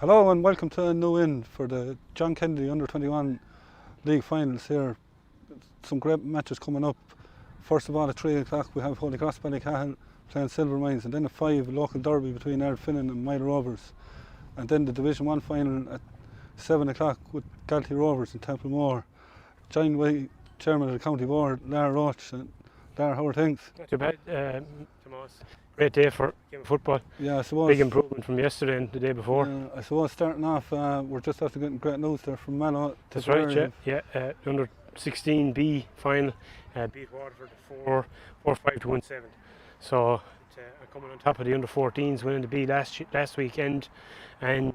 Hello and welcome to a new in for the John Kennedy Under-21 League Finals here. Some great matches coming up. First of all at 3 o'clock we have Holycross Ballycahill playing Silvermines, and then at 5 local derby between Ardfinnan and Mile Rovers. And then the Division 1 final at 7 o'clock with Galtee Rovers and Templemore. Joined by Chairman of the County Board, Lara Roach. And Lara, how are things? Not too bad, Tomas. Great day for game of football. Yeah, I suppose. Big improvement from yesterday and the day before. I suppose starting off, we're just after getting great news there from Mallow. That's right, yeah. Under 16B final, beat Waterford 4-5 to 1-7. So coming on top of the under 14s, winning the B last weekend, and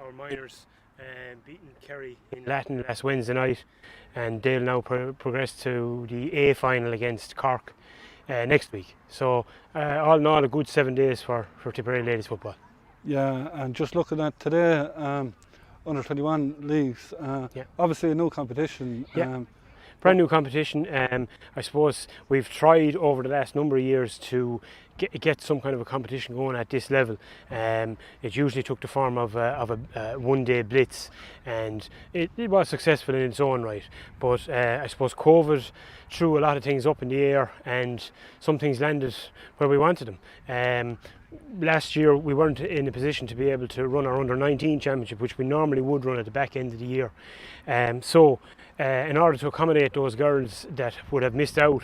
our minors beating Kerry in Latin last Wednesday night, and they'll now progress to the A final against Cork next week. So all in all, a good 7 days for Tipperary ladies football. Yeah, and just looking at today, under 21 leagues, obviously a new competition. Brand new competition. I suppose we've tried over the last number of years to get some kind of a competition going at this level. It usually took the form of a one-day blitz, and it was successful in its own right. But I suppose COVID threw a lot of things up in the air, and some things landed where we wanted them. Last year we weren't in a position to be able to run our under-19 championship, which we normally would run at the back end of the year. So in order to accommodate those girls that would have missed out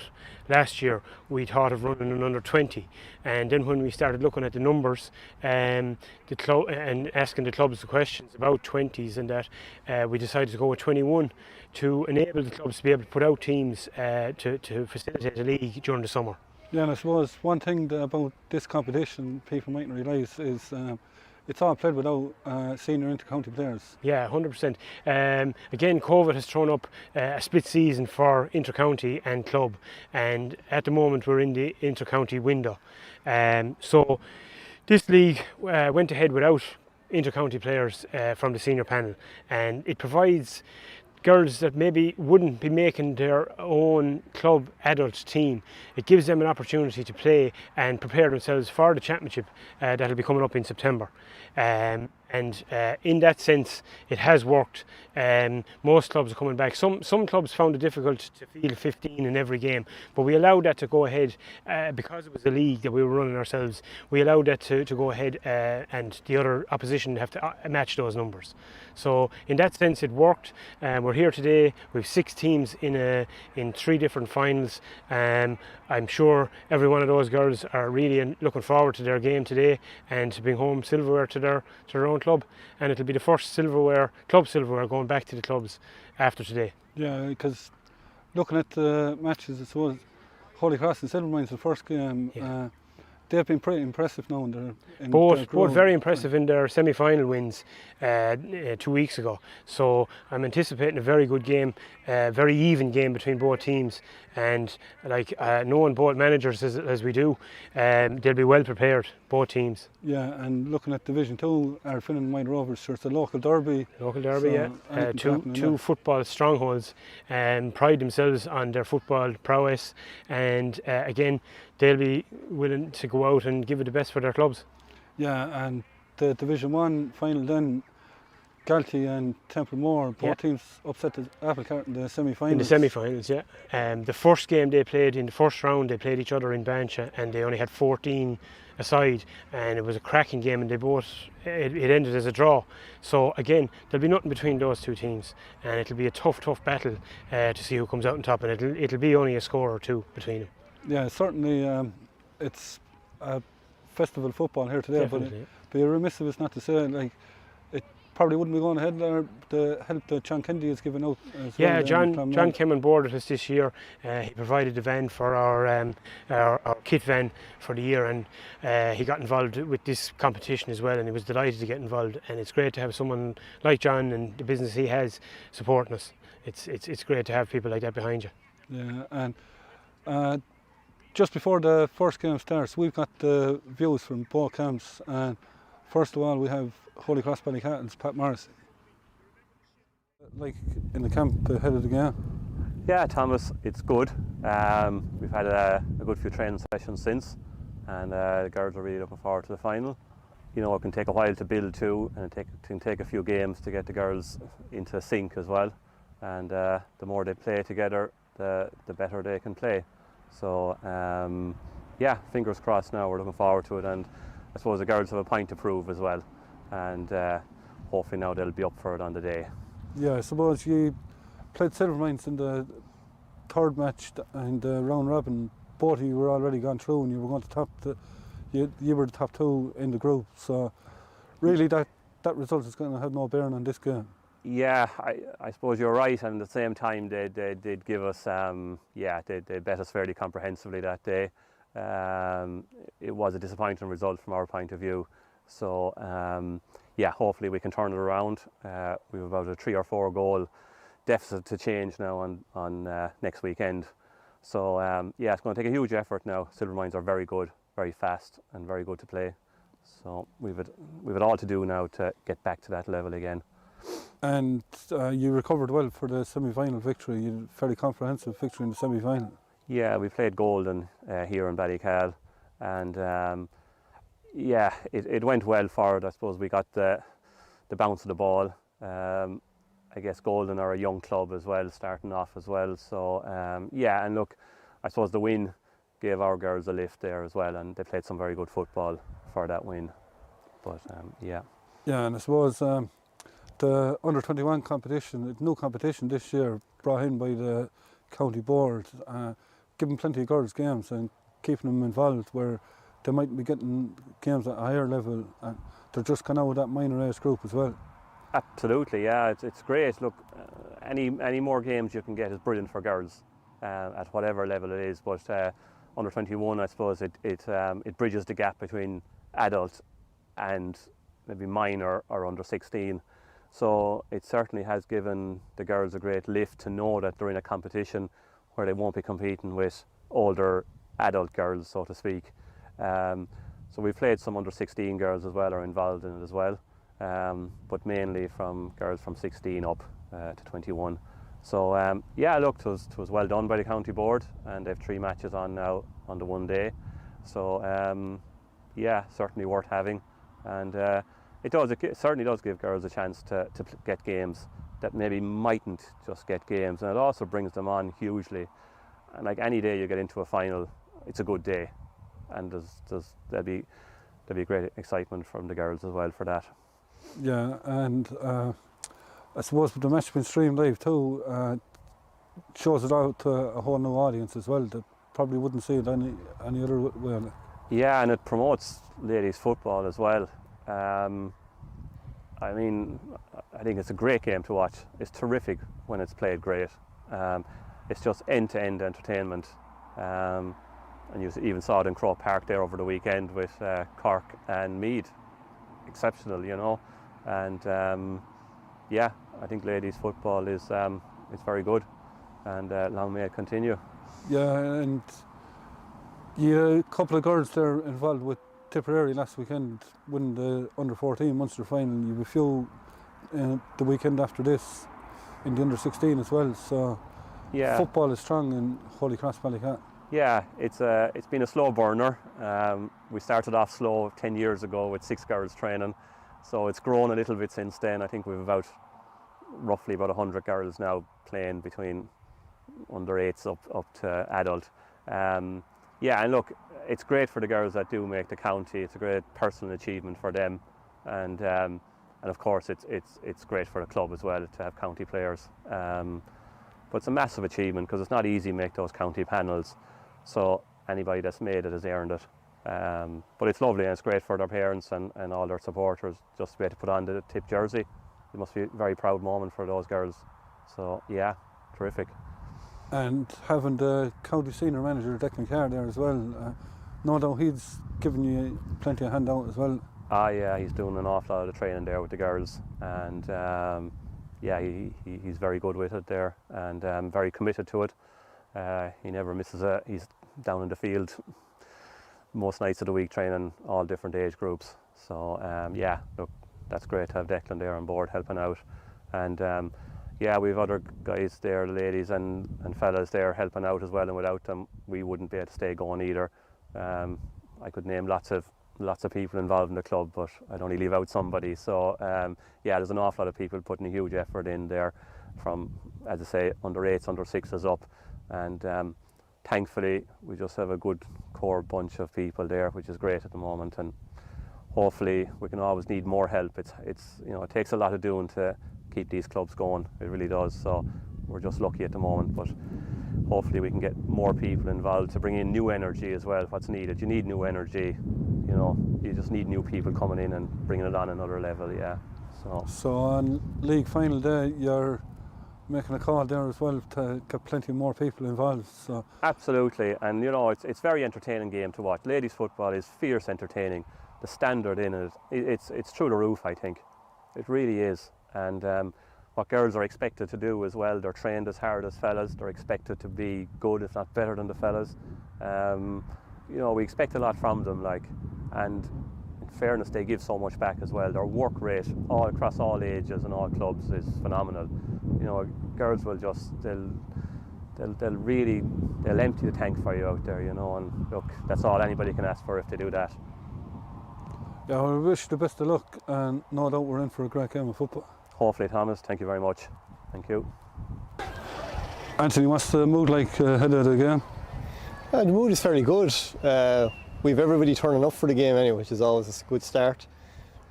last year, we thought of running an under-20. And then when we started looking at the numbers and asking the clubs the questions about 20s and that, we decided to go with 21 to enable the clubs to be able to put out teams to facilitate the league during the summer. Yeah, and I suppose one thing about this competition people mightn't realise is it's all played without senior inter-county players. Yeah, 100%. Again, COVID has thrown up a split season for inter-county and club, and at the moment we're in the inter-county window. So this league went ahead without inter-county players from the senior panel, and it provides girls that maybe wouldn't be making their own club adult team. It gives them an opportunity to play and prepare themselves for the championship that'll be coming up in September. And in that sense, it has worked. Most clubs are coming back. Some clubs found it difficult to field 15 in every game, but we allowed that to go ahead because it was a league that we were running ourselves. We allowed that to go ahead, and the other opposition have to match those numbers. So in that sense, it worked. We're here today. We have 6 teams in 3 different finals. I'm sure every one of those girls are really looking forward to their game today and to bring home silverware to their own club, and it'll be the first club silverware going back to the clubs after today. Yeah, because looking at the matches, I suppose Holycross and Silvermines, the first game, they've been pretty impressive now. Both very impressive in their semi-final wins 2 weeks ago. So I'm anticipating a very good game, very even game between both teams. And knowing both managers as we do, they'll be well prepared, both teams. Yeah, and looking at Division 2, Ardfinnan and Mile Rovers, so it's a local derby. Local derby, so two football strongholds, and pride themselves on their football prowess. And again, they'll be willing to go out and give it the best for their clubs. Yeah, and the Division 1 final then, Galtee and Templemore, both teams upset the apple cart in the semi-finals. In the semi-finals, yeah. The first game they played, in the first round, they played each other in Bancha, and they only had 14 aside, and it was a cracking game, and it ended as a draw. So again, there'll be nothing between those two teams, and it'll be a tough battle to see who comes out on top, and it'll be only a score or two between them. Yeah, certainly it's a festival football here today. Definitely. But it'd be remiss of us not to say, it probably wouldn't be going ahead there, the help that John Kennedy has given out as well. Yeah, John came on board with us this year. He provided the van for our kit van for the year, and he got involved with this competition as well, and he was delighted to get involved. And it's great to have someone like John and the business he has supporting us. It's great to have people like that behind you. Yeah, and just before the first game starts, we've got the views from both camps, and first of all we have Holycross Ballycahill's Pat Morris. Like in the camp ahead of the game? Yeah, Thomas, it's good. We've had a good few training sessions since, and the girls are really looking forward to the final. you know, it can take a while to build to, and it can take a few games to get the girls into sync as well. And the more they play together, the better they can play. So yeah, fingers crossed now, we're looking forward to it, and I suppose the girls have a point to prove as well, and hopefully now they'll be up for it on the day. Yeah, I suppose you played Silvermines in the third match in the round robin. Both of you were already gone through, and you were going to you were the top two in the group. So really, that result is going to have no bearing on this game. Yeah, I suppose you're right, and at the same time they did give us, yeah, they bet us fairly comprehensively that day. It was a disappointing result from our point of view. So yeah, hopefully we can turn it around. We have about a 3 or 4 goal deficit to change now on next weekend. So yeah, it's going to take a huge effort now. Silvermines are very good, very fast, and very good to play. So we've it all to do now to get back to that level again. And you recovered well for the semi-final victory. You had a fairly comprehensive victory in the semi-final. Yeah, we played Golden here in Ballycahill, and yeah, it went well for it. I suppose we got the bounce of the ball. I guess Golden are a young club as well, starting off as well. So yeah, and look, I suppose the win gave our girls a lift there as well, and they played some very good football for that win. But yeah. Yeah, and I suppose the under-21 competition, new competition this year, brought in by the county board, giving plenty of girls games and keeping them involved where they might be getting games at a higher level, and they're just kind of with that minor age group as well. Absolutely, yeah, it's great. Look, any more games you can get is brilliant for girls at whatever level it is. But under 21, I suppose it bridges the gap between adult and maybe minor or under 16. So it certainly has given the girls a great lift to know that they're in a competition where they won't be competing with older adult girls, so to speak. So we've played some under 16 girls as well, are involved in it as well. But mainly from girls from 16 up to 21. So yeah, look, it was well done by the county board, and they've 3 matches on now on the one day. So yeah, certainly worth having, and it certainly does give girls a chance to get games that maybe mightn't just get games, and it also brings them on hugely. And like any day you get into a final, it's a good day, and there'll be great excitement from the girls as well for that. Yeah, and I suppose with the match being streamed live too, shows it out to a whole new audience as well that probably wouldn't see it any other way. Yeah, and it promotes ladies football as well. I mean, I think it's a great game to watch. It's terrific when it's played great. It's just end-to-end entertainment. And you even saw it in Croke Park there over the weekend with Cork and Meath. Exceptional, you know. And yeah, I think ladies football is it's very good, and long may it continue. Yeah, and a couple of girls there involved with Tipperary last weekend winning the under-14 Munster final. You have a few the weekend after this in the under-16 as well. So yeah, football is strong in Holycross Ballycahill. Yeah, it's been a slow burner. We started off slow 10 years ago with 6 girls training, so it's grown a little bit since then. I think we've roughly about 100 girls now playing between under 8s up to adult. Yeah, and look, it's great for the girls that do make the county. It's a great personal achievement for them, and of course it's great for the club as well to have county players. But it's a massive achievement because it's not easy to make those county panels. So anybody that's made it has earned it. But it's lovely, and it's great for their parents and all their supporters just to be able to put on the Tipp jersey. It must be a very proud moment for those girls. So yeah, terrific. And having the county senior manager Declan Carr there as well, no doubt he's given you plenty of handout as well. Yeah, he's doing an awful lot of training there with the girls, and yeah, he's very good with it there, and very committed to it. He never misses he's down in the field most nights of the week training all different age groups. So yeah, look, that's great to have Declan there on board helping out. And yeah, we have other guys there, ladies and fellas there helping out as well, and without them we wouldn't be able to stay going either. I could name lots of lots of people involved in the club, but I'd only leave out somebody. So yeah, there's an awful lot of people putting a huge effort in there, from, as I say, under 8s, under 6s up, and thankfully we just have a good core bunch of people there, which is great at the moment. And hopefully we can always need more help. It's you know, it takes a lot of doing to keep these clubs going. It really does. So we're just lucky at the moment, but hopefully we can get more people involved to bring in new energy as well. What's needed? You need new energy. You know, you just need new people coming in and bringing it on another level. Yeah. So on league final day, you're making a call there as well to get plenty more people involved. So absolutely, and you know, it's very entertaining game to watch. Ladies football is fierce entertaining. The standard in it, it's through the roof. I think it really is. And what girls are expected to do as well, they're trained as hard as fellas. They're expected to be good, if not better than the fellas. You know, we expect a lot from them, like, and in fairness, they give so much back as well. Their work rate all across all ages and all clubs is phenomenal. You know, girls will just, they'll empty the tank for you out there, you know, and look, that's all anybody can ask for if they do that. Yeah, well, we wish you the best of luck, and no doubt we're in for a great game of football. Hopefully, Thomas. Thank you very much. Thank you. Anthony, what's the mood like ahead of the game? The mood is fairly good. We've everybody turning up for the game anyway, which is always a good start.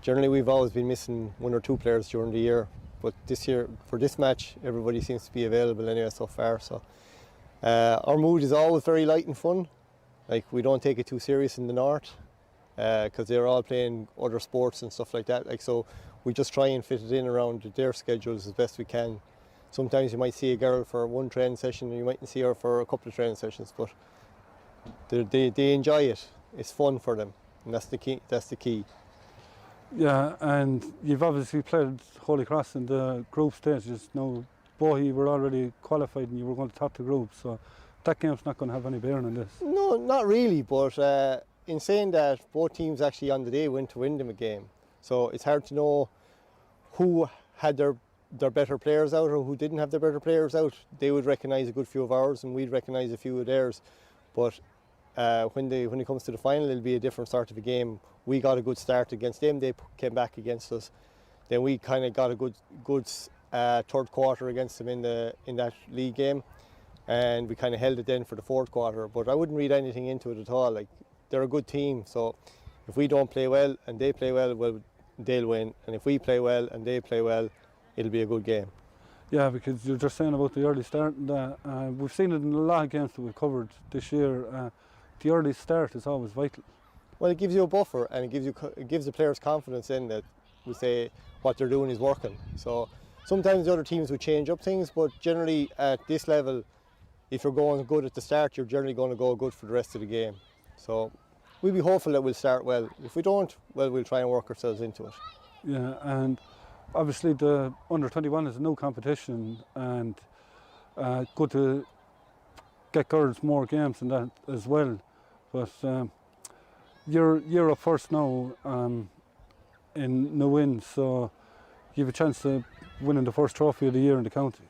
Generally, we've always been missing 1 or 2 players during the year, but this year, for this match, everybody seems to be available anyway so far. So our mood is always very light and fun. Like, we don't take it too serious in the north, because they're all playing other sports and stuff like that. Like, so we just try and fit it in around their schedules as best we can. Sometimes you might see a girl for 1 training session, and you mightn't see her for a couple of training sessions, but they enjoy it. It's fun for them, and that's the key. Yeah, and you've obviously played Holycross in the group stages. Now, both you were already qualified and you were going to top the group, so that game's not going to have any bearing on this. No, not really, but in saying that, both teams actually on the day went to win them a game. So it's hard to know who had their better players out or who didn't have their better players out. They would recognise a good few of ours and we'd recognise a few of theirs. But when it comes to the final, it'll be a different sort of a game. We got a good start against them, they came back against us. Then we kind of got a good third quarter against them in that league game, and we kind of held it then for the fourth quarter. But I wouldn't read anything into it at all. Like, they're a good team, so if we don't play well and they play well, they'll win. And if we play well and they play well, it'll be a good game. Yeah, because you're just saying about the early start, and we've seen it in a lot of games that we've covered this year. The early start is always vital. Well, it gives you a buffer, and it gives the players confidence in that we say what they're doing is working. So sometimes the other teams would change up things, but generally at this level, if you're going good at the start, you're generally going to go good for the rest of the game. So we'll be hopeful that we'll start well. If we don't, well, we'll try and work ourselves into it. Yeah, and obviously the under-21 is a new competition, and good to get girls more games in that as well. But you're up first now in no win, so you have a chance of winning the first trophy of the year in the county.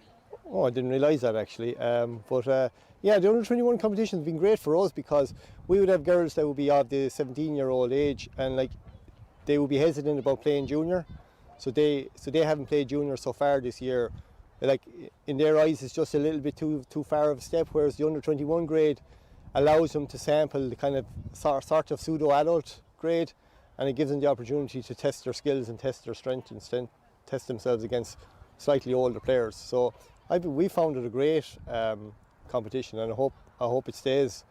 Oh, I didn't realise that actually. Yeah, the under-21 competition has been great for us because we would have girls that would be of the 17-year-old age, and like they would be hesitant about playing junior. So they haven't played junior so far this year. Like, in their eyes, it's just a little bit too far of a step, whereas the under-21 grade allows them to sample the kind of sort of pseudo-adult grade, and it gives them the opportunity to test their skills and test their strength and test themselves against slightly older players. So we found it a great competition, and I hope it stays,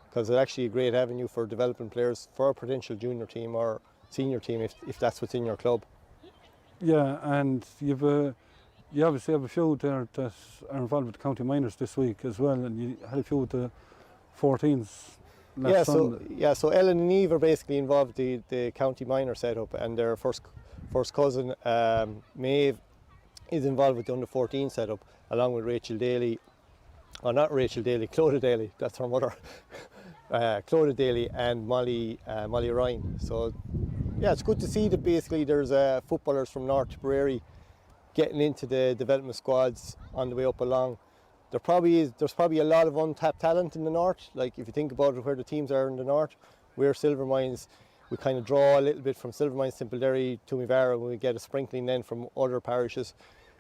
because it's actually a great avenue for developing players for a potential junior team or senior team if that's what's in your club. Yeah, and you obviously have a few there that are involved with the county minors this week as well, and you had a few with the 14s last Sunday. So Ellen and Eve are basically involved with the county minor setup, and their first cousin Maeve is involved with the under 14 setup, along with Rachel Daly. Oh, not Rachel Daly, Clodagh Daly, that's her mother. Clodagh Daly and Molly Ryan. So yeah, it's good to see that basically there's footballers from North Tipperary getting into the development squads on the way up along. There's probably a lot of untapped talent in the north. Like, if you think about where the teams are in the north, we're Silvermines. we kind of draw a little bit from Silvermines, Tipperary, Tumivara, when we get a sprinkling then from other parishes.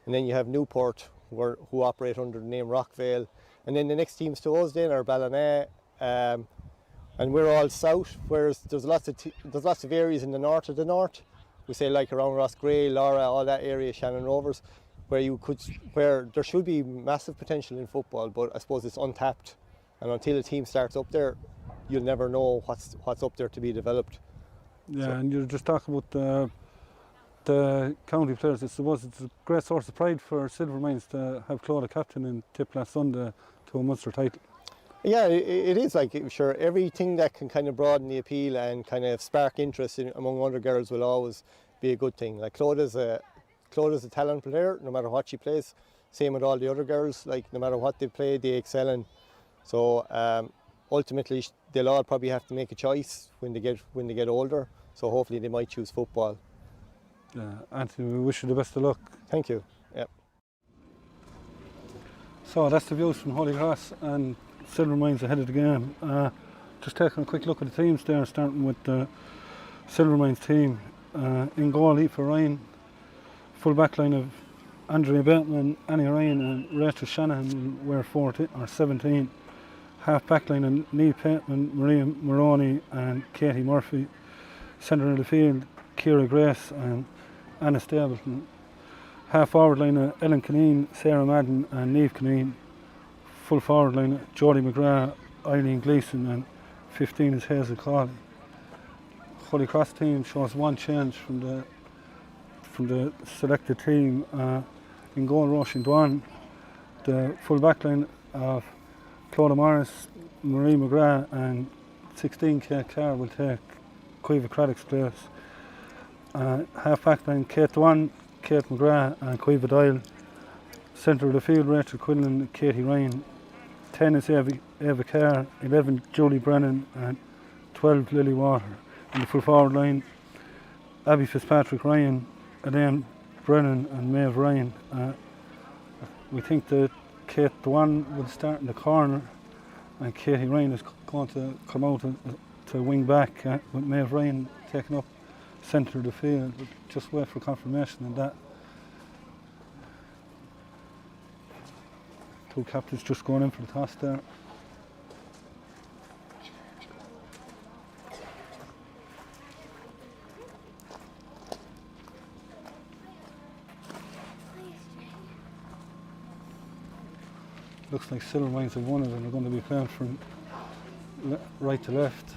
And then you have Newport, who operate under the name Rockvale. And then the next teams to us then are Ballina, and we're all south, whereas there's lots of areas in the north of the north. We say like around Rossgray, Laura, all that area, Shannon Rovers, where there should be massive potential in football, but I suppose it's untapped. And until a team starts up there, you'll never know what's up there to be developed. Yeah, so. And you're just talking about the county players. I suppose it's a great source of pride for Silvermines to have Claude a captain in Tipp last Sunday to a Munster title. Yeah, it is like, sure, everything that can kind of broaden the appeal and kind of spark interest among other girls will always be a good thing. Like Claude is a talent player, no matter what she plays. Same with all the other girls, like no matter what they play, they excel in. So ultimately, they'll all probably have to make a choice when they get older. So hopefully they might choose football. Anthony, we wish you the best of luck. Thank you. Yep. So that's the views from Holycross and Silvermines ahead of the game. Just taking a quick look at the teams there, starting with the Silvermines team. In goal, Aoife Ryan. Full back line of Andrea Bateman, Annie Ryan and Rachel Shanahan were 14 or 17. Half back line of Neil Pateman, Maria Moroney and Katie Murphy. Centre of the field, Ciara Grace and Anna Stapleton. Half forward line of Ellen Kineen, Sarah Madden and Niamh Kineen. Full forward line of Jodie McGrath, Eileen Gleeson and 15 is Hazel Cawley. Holycross team shows one change from the selected team. In goal, Roisin Dwan. The full back line of Claudia Morris, Marie McGrath and 16 Kate Carr will take Caoimhe Craddock's place. Half back line, Kate Dwan, Kate McGrath and Caoimhe Doyle. Centre of the field, Rachel Quinlan and Katie Ryan. 10 is Eva Carr, 11 Julie Brennan and 12 Lily Water. In the full forward line, Abby Fitzpatrick Ryan, Elaine Brennan and Maeve Ryan. We think that Kate Dwan will start in the corner and Katie Ryan is going to come out to wing back with Maeve Ryan taking up centre of the field. We'll just wait for confirmation on that. Two captains just going in for the toss there. Looks like Silvermines have won it and they're going to be playing from right to left.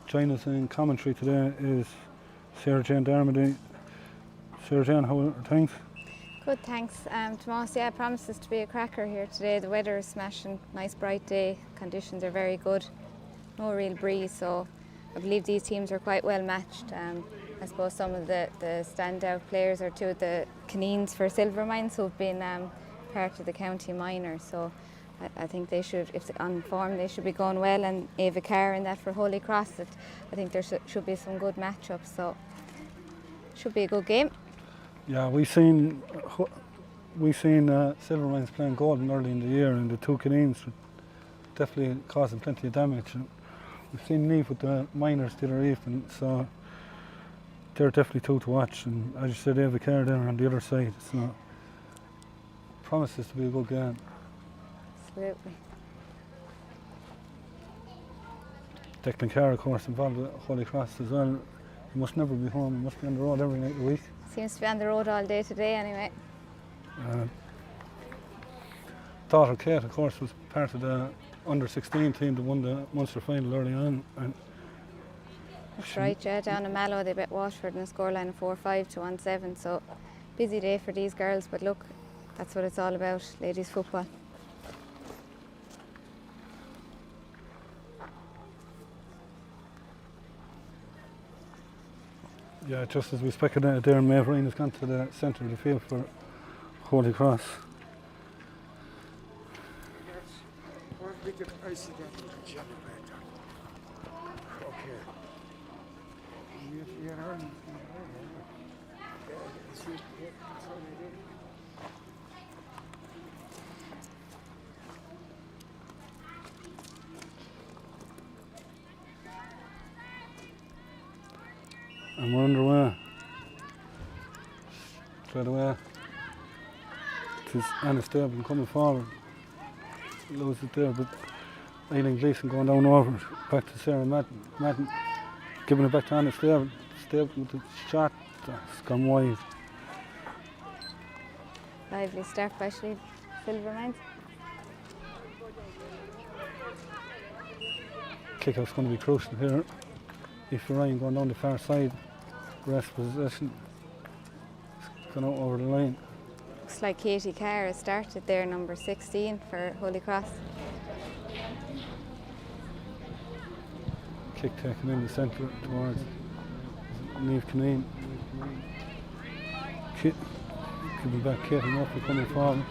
Joining us in commentary today is Sarah Jane Darmody. Sarah Jane, how are things? Good, thanks. Tomas, yeah, promises to be a cracker here today. The weather is smashing, nice bright day, conditions are very good, no real breeze, so I believe these teams are quite well matched. I suppose some of the standout players are two of the Kineens for Silvermines who've been part of the county minors, so I think they should, if they're on form, they should be going well. And Eva Carr in that for Holycross, I think there should be some good matchups, so should be a good game. Yeah, we've seen Silvermines playing Golden early in the year, and the two Kineens definitely causing plenty of damage. And we've seen Niamh with the minors the other evening, so they're definitely two to watch. And as you said, Eva Carr there on the other side, so promises to be a good game. Absolutely. Declan Carr, of course, involved with Holycross as well. He must never be home, he must be on the road every night of the week. Seems to be on the road all day today anyway. Daughter Kate, of course, was part of the under-16 team that won the Munster final early on. And That's right, yeah. Down in Mallow they bet Waterford in a scoreline of 4-5 to 1-7. So busy day for these girls, but look, that's what it's all about, ladies football. Yeah, just as we speculated there, Maeve Ryan has gone to the centre of the field for Holycross. And we're underway. Straight away. It is Anna Stable coming forward. Loses it there, but Eileen Gleeson going down over it. Back to Sarah Madden. Giving it back to Anna Stable. Stable with the shot. That's gone wide. Lively start by Silvermines. Kick-out's going to be crucial here. If Ryan going down the far side, rest possession. It's gone out over the line. Looks like Katie Carr has started there, number 16 for Holycross. Kick taken in the centre towards Niamh Kinane. Giving back Katie Murphy coming forward.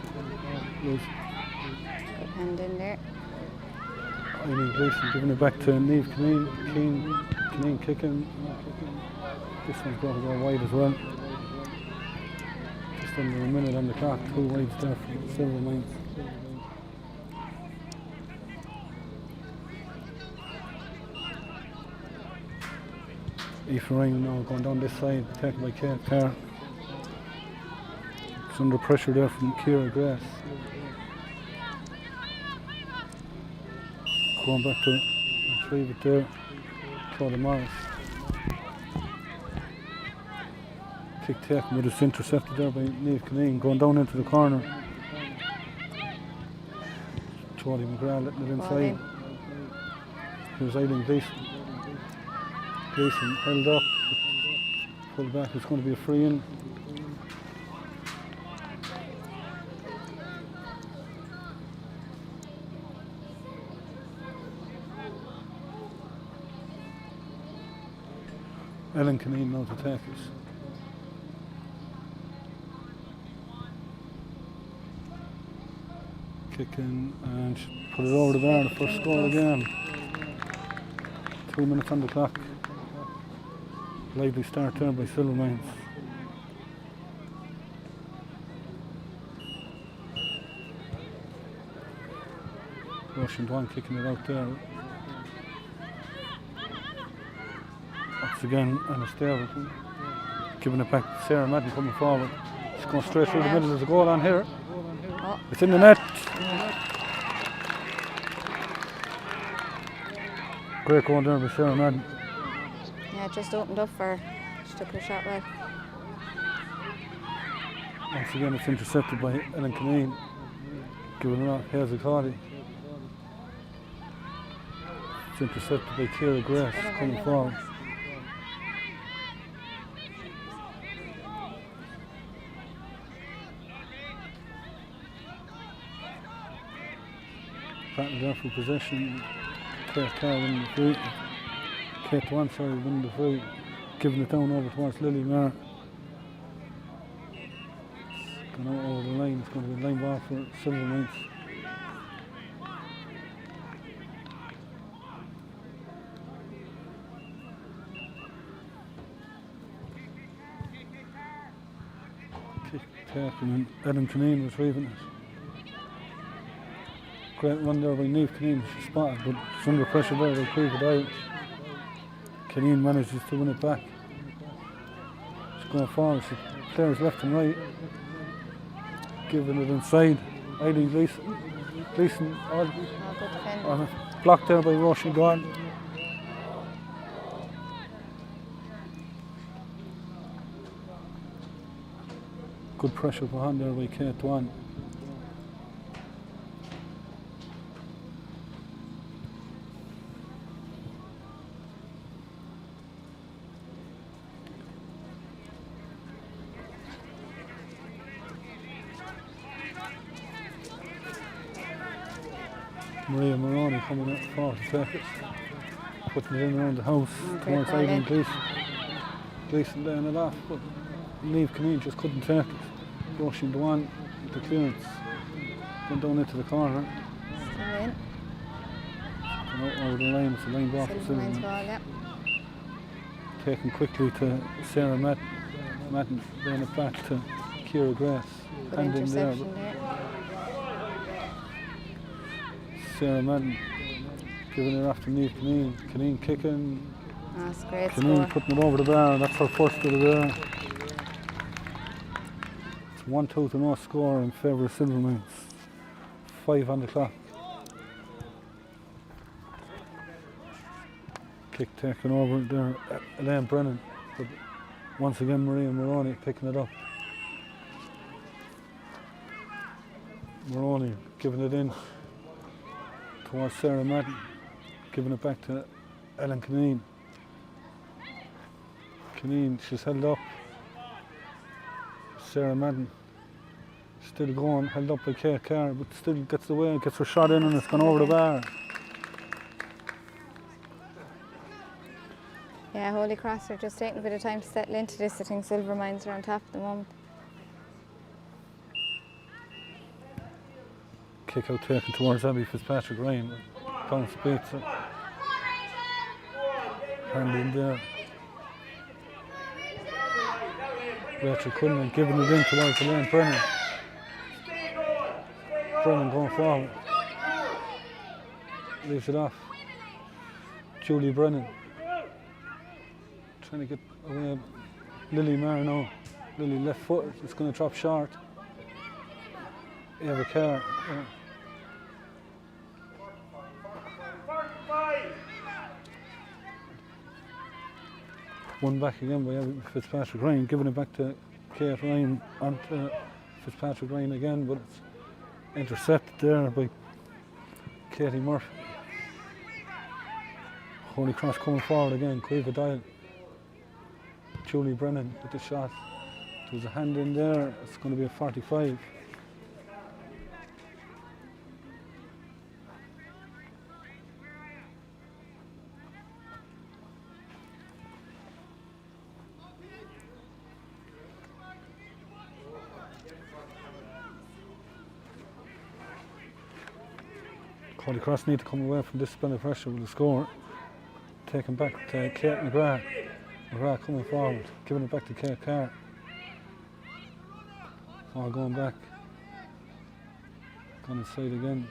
Good hand in there. Eileen Gleeson giving it back to Niamh Kinane. Kinane kicking. This one's going to go wide as well. Just under a minute on the clock, 2 wides there for Silvermines. Aoife Ryan now going down this side, taken by Kate Carr. It's under pressure there from Ciara Grace. Going back to retrieve it there. Claudia Morris. Kick taken, but it's intercepted there by Niamh Kinane, going down into the corner. Jodie McGrath letting it inside. Here's Eileen Gleeson. Gleeson held up. Pulled back, it's going to be a free in. Ellen Kinane now to take it. Kicking and put it over the bar, the first score again. 2 minutes on the clock. Lively start there by Silvermines. Russian one kicking it out there. Once again, Anna Stable giving it back to Sarah Madden coming forward. She's going straight through the middle. There's a goal on here. It's in the net. Great going there by Sarah Madden. Yeah, it just opened up for her. She took her shot well. Once again, it's intercepted by Ellen Kinane. Giving it off Hazel Cawley. It's intercepted by Ciara Grace coming forward. Battle there for possession. Kate Carr winning the free. Kate one, sorry, winning the free. Giving it down over towards Lily Marr. Going out over the line. It's going to be a line ball for Silvermines. Kick taken and Ellen Kinane retrieving it. Great run there by Niamh Kinane, she spotted, but it's under pressure there, they cleave it out. Kinane manages to win it back. She's going forward, she players left and right. Giving it inside. Eileen Gleeson blocked there by Roisin Gordon. Good pressure behind there by Kate One. Maria Moroney coming up forward to take it. Putting it in around the house great towards ball Aidan in. Gleeson. Gleeson laying it off, but Niamh Kineen just couldn't take it. Rushing the one with the clearance. Going down into the corner. Still in. Going out over the line, it's a line ball for Silvermines Silvermines. ball, yeah. Taken quickly to Sarah Madden. Madden laying it back to Ciara Grace. Good Hand in there. interception there. Sarah Madden giving it off to Niamh Kineen. Kineen kicking. That's a great Kineen score. putting it over the bar. That's her first of the day. It's 1-2 to no score in favour of Silvermines. 5 on the clock. Kick taken over there, Elaine Brennan. But once again, Maria Moroney picking it up. Moroney giving it in towards Sarah Madden, giving it back to Ellen Kineen. Kineen, she's held up. Sarah Madden still going, held up by Kate Carr, but still gets away, gets her shot in, and it's gone over the bar. Yeah, Holycross are just taking a bit of time to settle into this. I think Silvermines are on top at the moment. Kick out taken towards Abby Fitzpatrick Ryan. Bounce beats it. Hand in there. Rachel Quinlan giving it in towards Elaine Brennan. Brennan going forward. Leaves it off. Julie Brennan. Trying to get away. Lily Marino. Lily left foot. It's going to drop short. Eva Kerr. One back again by Eva Fitzpatrick Ryan, giving it back to Kate Ryan on to Fitzpatrick Ryan again, but it's intercepted there by Katie Murphy. Holycross coming forward again, Quiva Dial. Julie Brennan with the shot. There's a hand in there, it's going to be a 45. Holycross need to come away from this spell of pressure with a score. Taken back to Kate McGrath. McGrath coming forward, giving it back to Kate Carr. All going back. Gone inside again.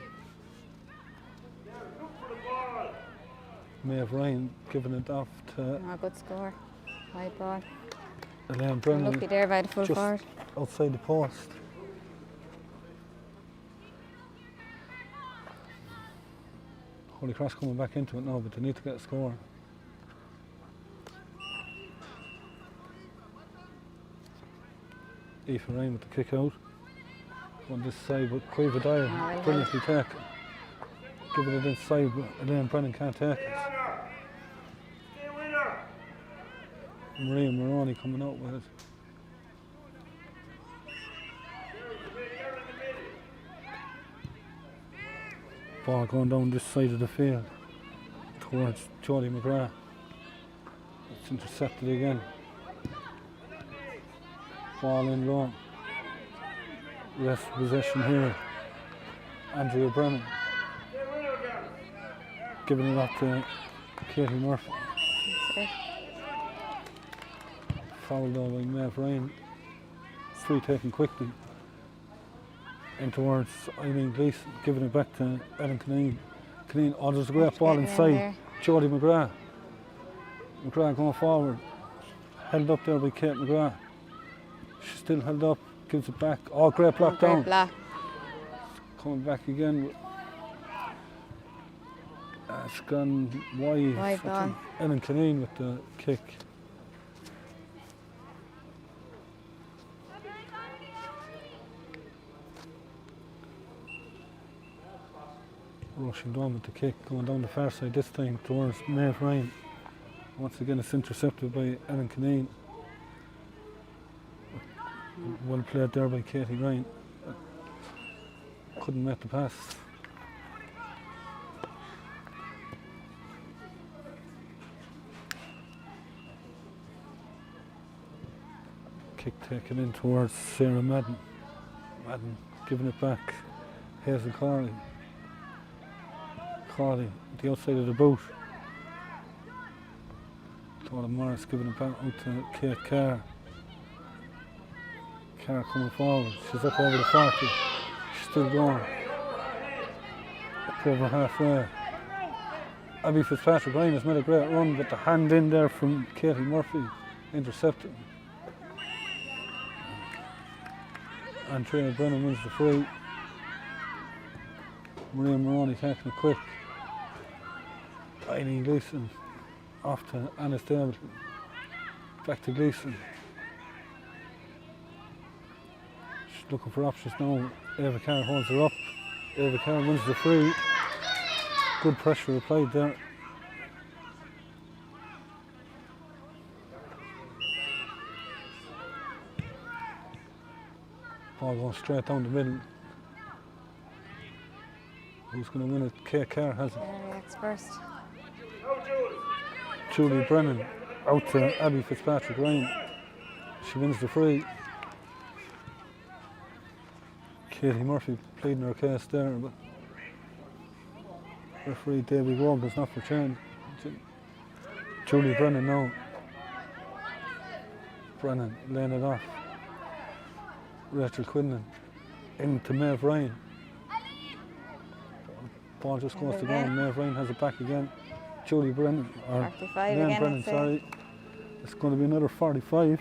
Maeve Ryan giving it off to Oh, good score. Wide ball. Elaine Brennan. Unlucky there by the full just forward. outside the post. Holycross coming back into it now, but they need to get a score. Aoife Ryan with the kick out. On this side, but Quiva Dyer well brilliantly taken. Giving it inside, but Elaine Brennan can't take it. Maria Moroney coming out with it. Ball going down this side of the field towards Jodie McGrath. It's intercepted again. Ball in low. Rest possession here. Andrea Brennan giving it up to Katie Murphy. Fouled though by Maeve Ryan. Free taken quickly. In towards Eileen Gleeson, giving it back to Ellen Kineen. Kineen, oh, there's a great ball inside. Jodie McGrath. McGrath going forward. Held up there by Kate McGrath. She's still held up, gives it back. Oh, great block down. Great block. Coming back again. It's gone wide. Wide ball. Ellen Kineen with the kick. Rushing down with the kick, going down the far side this time towards Maeve Ryan. Once again it's intercepted by Ellen Kineen. Well played there by Katie Ryan. Couldn't make the pass. Taken in towards Sarah Madden. Madden giving it back. Hazel Corley. Corley, the outside of the boot. Tola Morris giving it back out to Kate Carr. Carr coming forward. She's up over the 40. She's still going. Up over halfway. Abby Fitzpatrick Ryan has made a great run, but the hand in there from Katie Murphy intercepted. Andrea Brennan wins the free. Maria Moroney taking it quick. Eileen Gleeson off to Anna Stapleton. Back to Gleeson. She's looking for options now. Eva Carr holds her up. Eva Carr wins the free. Good pressure applied there. Ball going straight down the middle. Who's going to win it? Kate Carr has it. Reacts first. Julie Brennan out to Abby Fitzpatrick Ryan. She wins the free. Katie Murphy pleading her case there, but referee Davy Wong has not returned. Julie Brennan now. Brennan laying it off. Rachel Quinlan into Maeve Ryan. Ball just goes to ground. Maeve Ryan has it back again. Julie Brennan, or 45 Nan again, Brennan, I'd say. sorry. It's going to be another 45.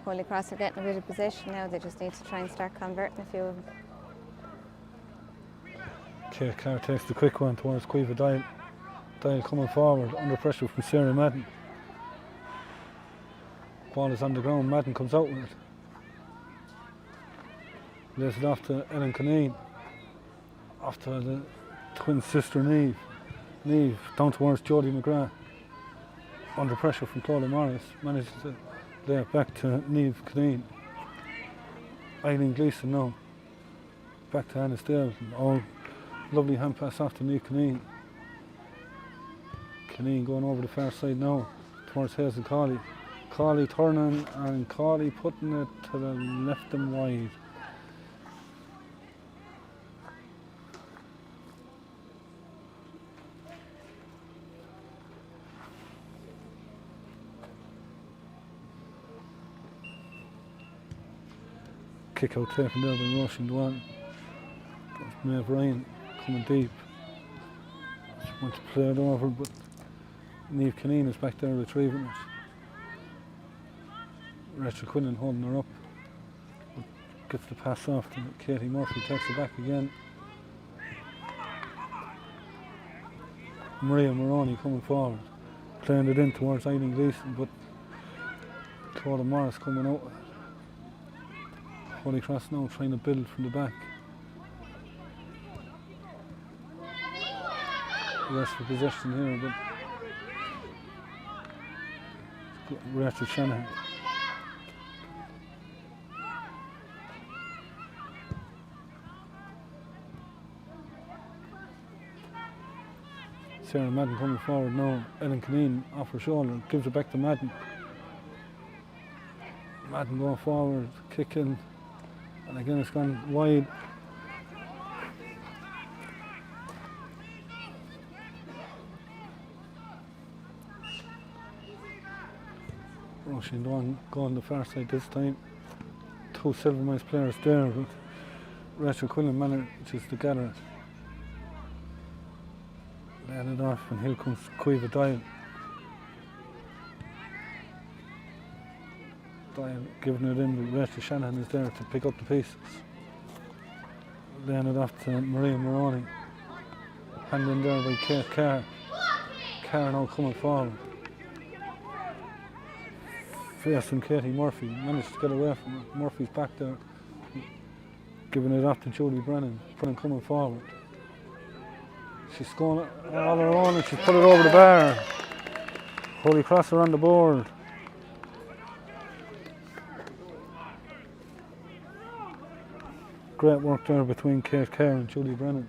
Holycross are getting a bit of possession now. They just need to try and start converting a few of them. Kate Carr takes the quick one towards Quiva Dial. Dial coming forward under pressure from Sarah Madden. Ball is on the ground. Madden comes out with it. Lays it off to Ellen Caneen. Off to the twin sister Neve. Neve down towards Jodie McGrath. Under pressure from Claudia Morris. Manages to lay it back to Neve Caneen. Eileen Gleeson now. Back to Anna Stapleton. Oh, lovely hand pass off to Neve Caneen. Caneen going over the far side now towards Hazel Corley. Corley turning and Corley putting it to the left and wide. Kick out taken there by Roisin Dwan. Maeve Ryan coming deep. She wants to play it over, but Neve Caneen is back there retrieving it. Rachel Quinlan holding her up. Gets the pass off to Katie Murphy, takes it back again. Maria Moroney coming forward, playing it in towards Eileen Gleeson, but Claudia Morris coming out. Holycross now trying to build from the back. Rest for possession here, but Rachel Shanahan. Sarah Madden coming forward now. Ellen Caneen off her shoulder, gives it back to Madden. Madden going forward, kicking, and again it's gone wide. Roisin Dwan going the far side this time. Two Silvermines players there, but Rachel Quinlan manages to gather it. Laying it off, and here comes Quiva Dial. Dial giving it in, but Rachel Shanahan is there to pick up the pieces. Laying it off to Maria Moroney. Hand in there by Kate Carr. Carr now coming forward. Facing Katie Murphy, managed to get away from her. Murphy's back there, giving it off to Julie Brennan. Brennan coming forward. She's going all her own and she's put it over the bar. Holycross are on the board. great work there between Kate Kerr and Julie Brennan.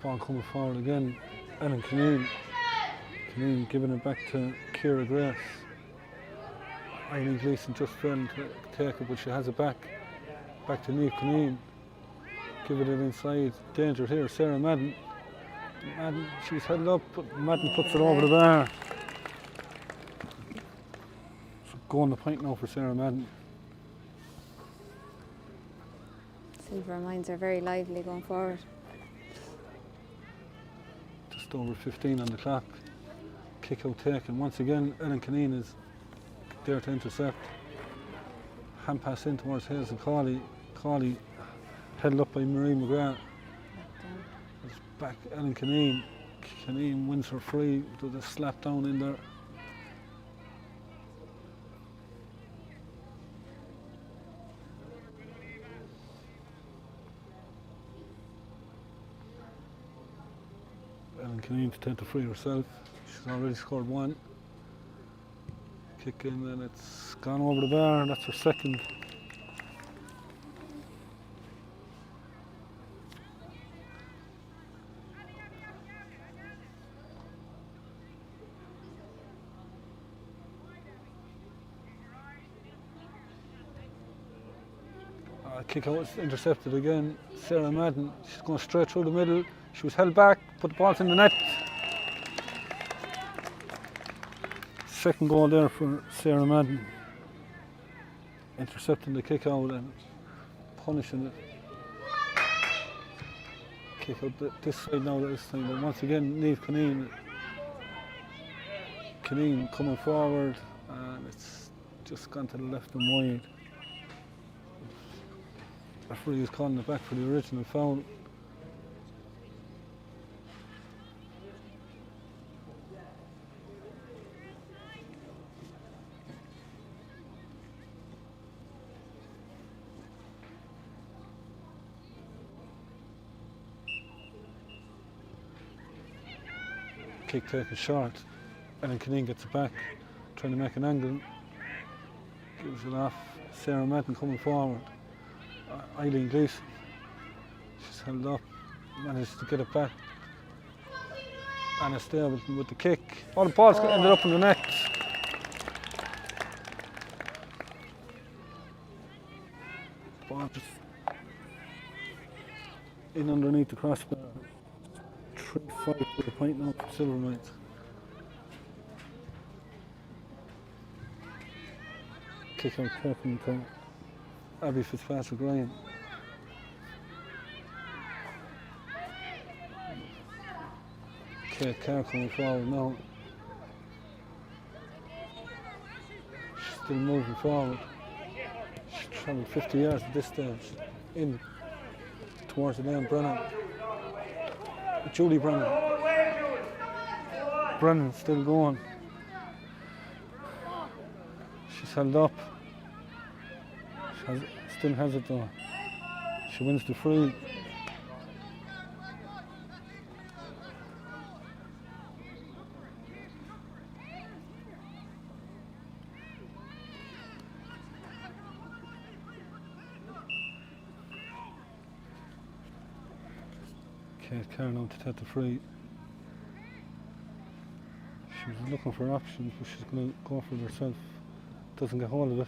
Ball coming forward again, Ellen Kineen. Kineen giving it back to Ciara Grace. Eileen Gleeson just failing to take it, but she has it back. Back to Niamh Kineen. Give it inside. Danger here, Sarah Madden. Madden, she's held up, but Madden puts it over the bar. So going the point now for Sarah Madden. Silvermines are very lively going forward. Just over 15 on the clock. Kick out taken. Once again, Ellen Kineen is there to intercept. Hand pass in towards Hazel Cawley. Cawley held up by Marie McGrath. It's back Ellen Kineen. Kineen wins her free. Does a slap down in there. Ellen Kineen to take the free herself. She's already scored one. Kick in and it's gone over the bar. That's her second. Kick out, it's intercepted again. Sarah Madden, she's going straight through the middle. She was held back, put the ball in the net. Second goal there for Sarah Madden. Intercepting the kick out and punishing it. Kick out this side now this time, but once again, Niamh Kineen. Kineen coming forward and it's just gone to the left and wide. Referee is calling it back for the original foul. Kick taken short, and then Kineen gets it back, trying to make an angle. Gives it off. Sarah Madden coming forward. Eileen Gleeson, she's held up, managed to get it back. Anna Stapleton with the kick. Oh, the ball's ended up in the net. Ball just in underneath the crossbar. 3-5 for the point now for Silvermines. Kick out taken to Abby Fitzpatrick-Ryan. Kate Kerr coming forward now. She's still moving forward. She's travelled 50 yards at this stage. In towards the lane, Brennan. Julie Brennan. Brennan still going. She's held up. Still has it though. She wins the free. Kate Kerr now to take the free. She was looking for options, but she's going to go for it herself. Doesn't get hold of it.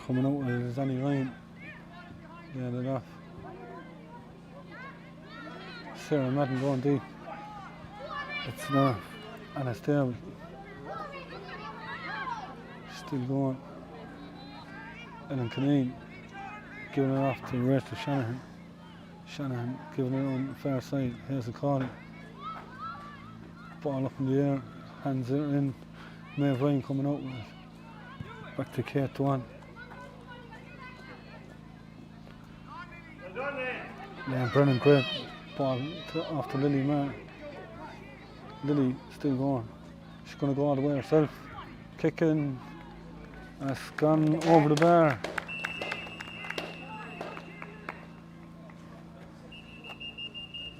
Coming out with it is Annie Ryan. Nailed it off. Sarah Madden going deep. It's not. Anna Stable. Still going. Ellen Kineen giving it off to Rachel Shanahan. Shanahan giving it on the far side. Hazel Cawley. Ball up in the air. Hands it in. Maeve Ryan coming out with it. Back to Kate to one. Yeah, Brennan great ball off to Lily Marr. Lily still going. She's going to go all the way herself. Kicking. That's gone over the bar.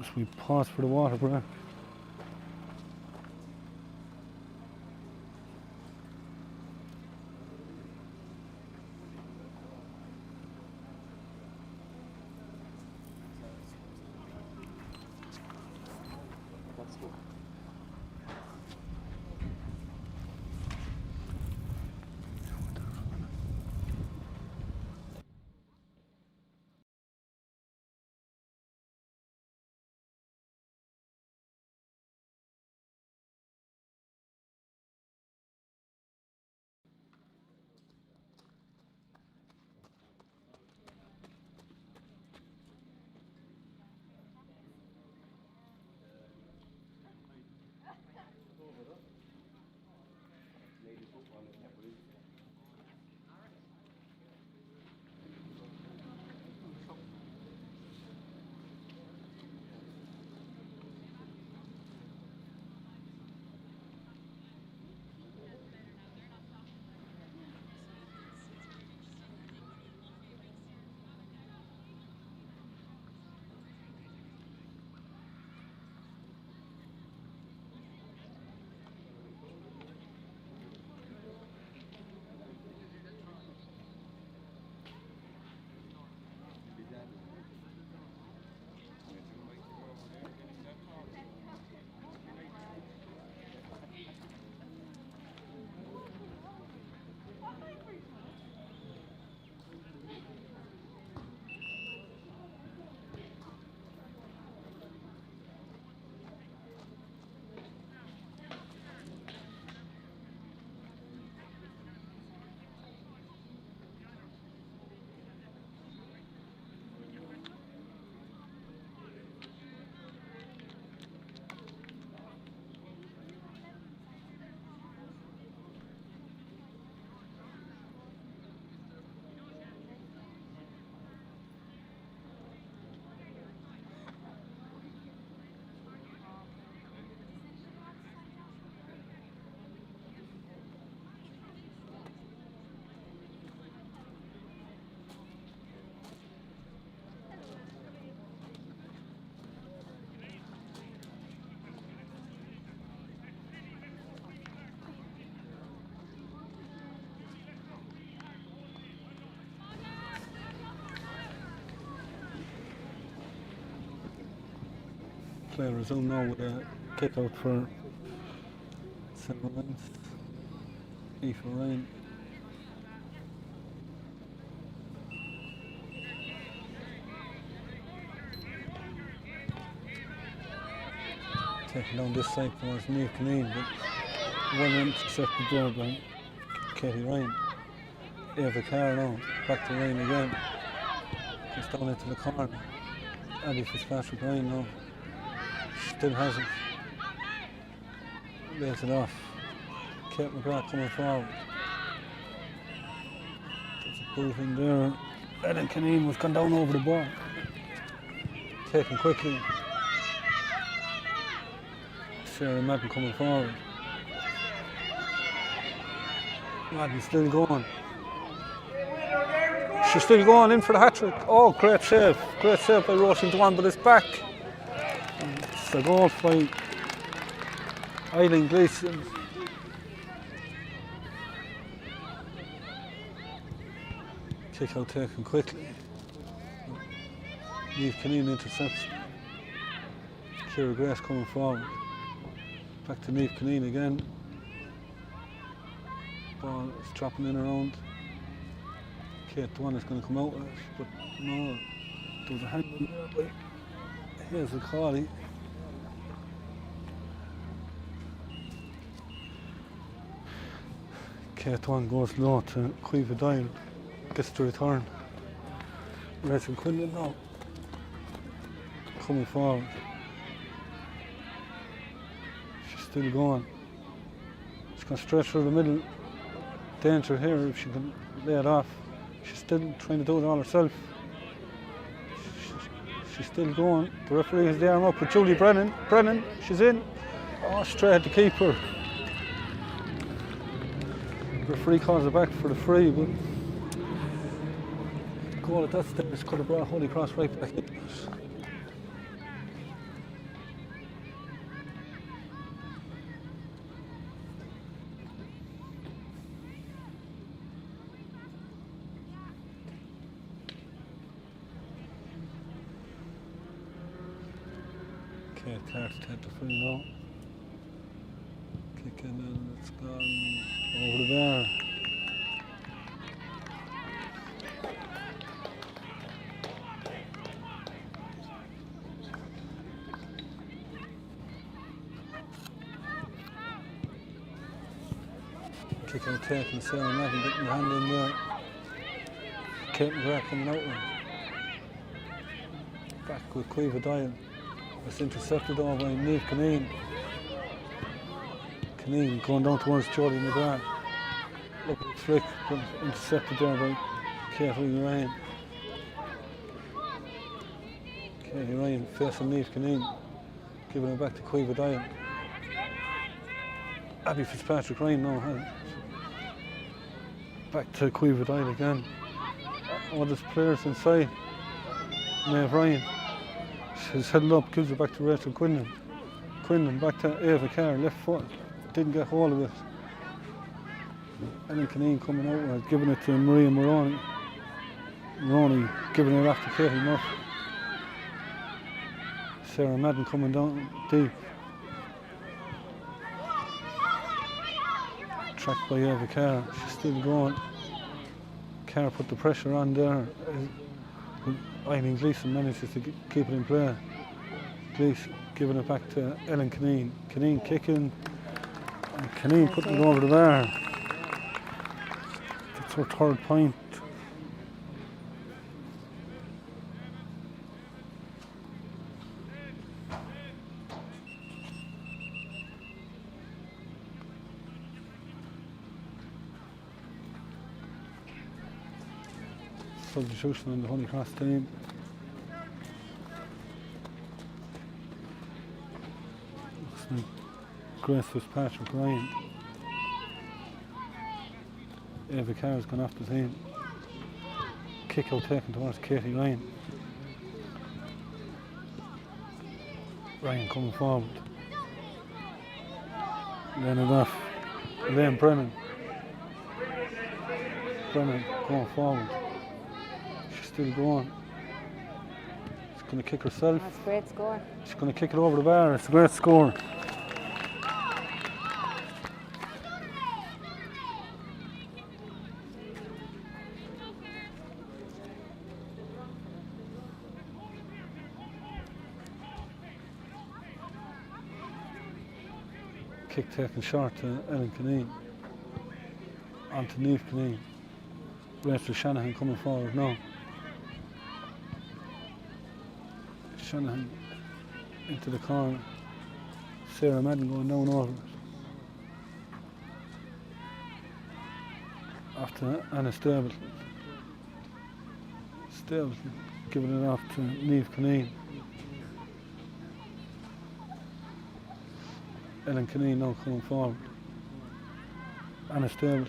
As we pause for the water break. Play resume now with a kick out for Silvermines. E for Ryan. Taking down this side towards Neil Caneen, but one intercepted there by Katie Ryan. Eva Carr now, back to Ryan again. Just down into the corner. Abby Fitzpatrick Ryan now. Still has it. Lays it off. Kate McGrath coming forward. There's a boot in there. Ellen Caneen was gone down over the ball. Taken quickly. Sarah Madden coming forward. Madden's still going. She's still going in for the hat-trick. Oh, great save. Great save by Washington, but it's back. It's a goal by Eileen Gleeson. Kick out taken quickly. Niamh Caneen intercepts. Ciara Grace coming forward. Back to Niamh Caneen again. Ball is dropping in around. Kate Dwan is going to come out with it, but no. There was a hand on there by Hazel Cawley. Kate Dwan goes low to Cueva Doyle. Gets the return. Rachel Quinlan now. Coming forward. She's still going. She's going to stretch through the middle. Danger here if she can lay it off. She's still trying to do it all herself. She's still going. The referee has the arm up with Julie Brennan. Brennan, she's in. Oh, straight at the keeper. referee calls it back for the free, but the goal at that stage could have brought Holycross right back in. Okay, Carter take the free now. Kick in and it's gone over the bar. Kick out taking Sarah Madden getting the hand in there. Kate McGrath coming out with it. Back with Cueva Dial. It's intercepted over by Niamh Kineen. Kineen going down towards Jodie McGrath. Look at the flick, but intercepted there by Katie Ryan. Katie Ryan facing Niamh Kineen, giving it back to Cueva Dial. Abby Fitzpatrick Ryan now has it. Back to Cueva Dial again. Oh, there's players inside. Maeve Ryan. She's headed up, gives it back to Rachel Quinlan. Quinlan back to Ava Carr, left foot. Didn't get hold of it. Ellen Kineen coming out with it, giving it to Maria Moroney. Moroney giving it off to Katie Murphy. Sarah Madden coming down deep. Tracked by Ava Carr, she's still going. Carr put the pressure on there. Eileen Gleeson manages to keep it in play. Gleeson giving it back to Ellen Kineen. Kineen kicking, and Kineen putting it over the bar. That's her third point. Substitution on the Holycross team. Looks like Grace Fitzpatrick Ryan. Ava Carr's gone off the team. Kick out taken towards Katie Ryan. Ryan coming forward. Laying it off. Elaine Brennan. Brennan going forward. Still going. She's going to kick herself. That's a great score. She's going to kick it over the bar. It's a great score. Kick taken short to Ellen Kineen. On to Niamh Kineen. Rachel Shanahan coming forward now. Shanahan into the corner. Sarah Madden going down over it. After Anna Stapleton. Stapleton giving it off to Niamh Kineen. Ellen Kineen now coming forward. Anna Stapleton.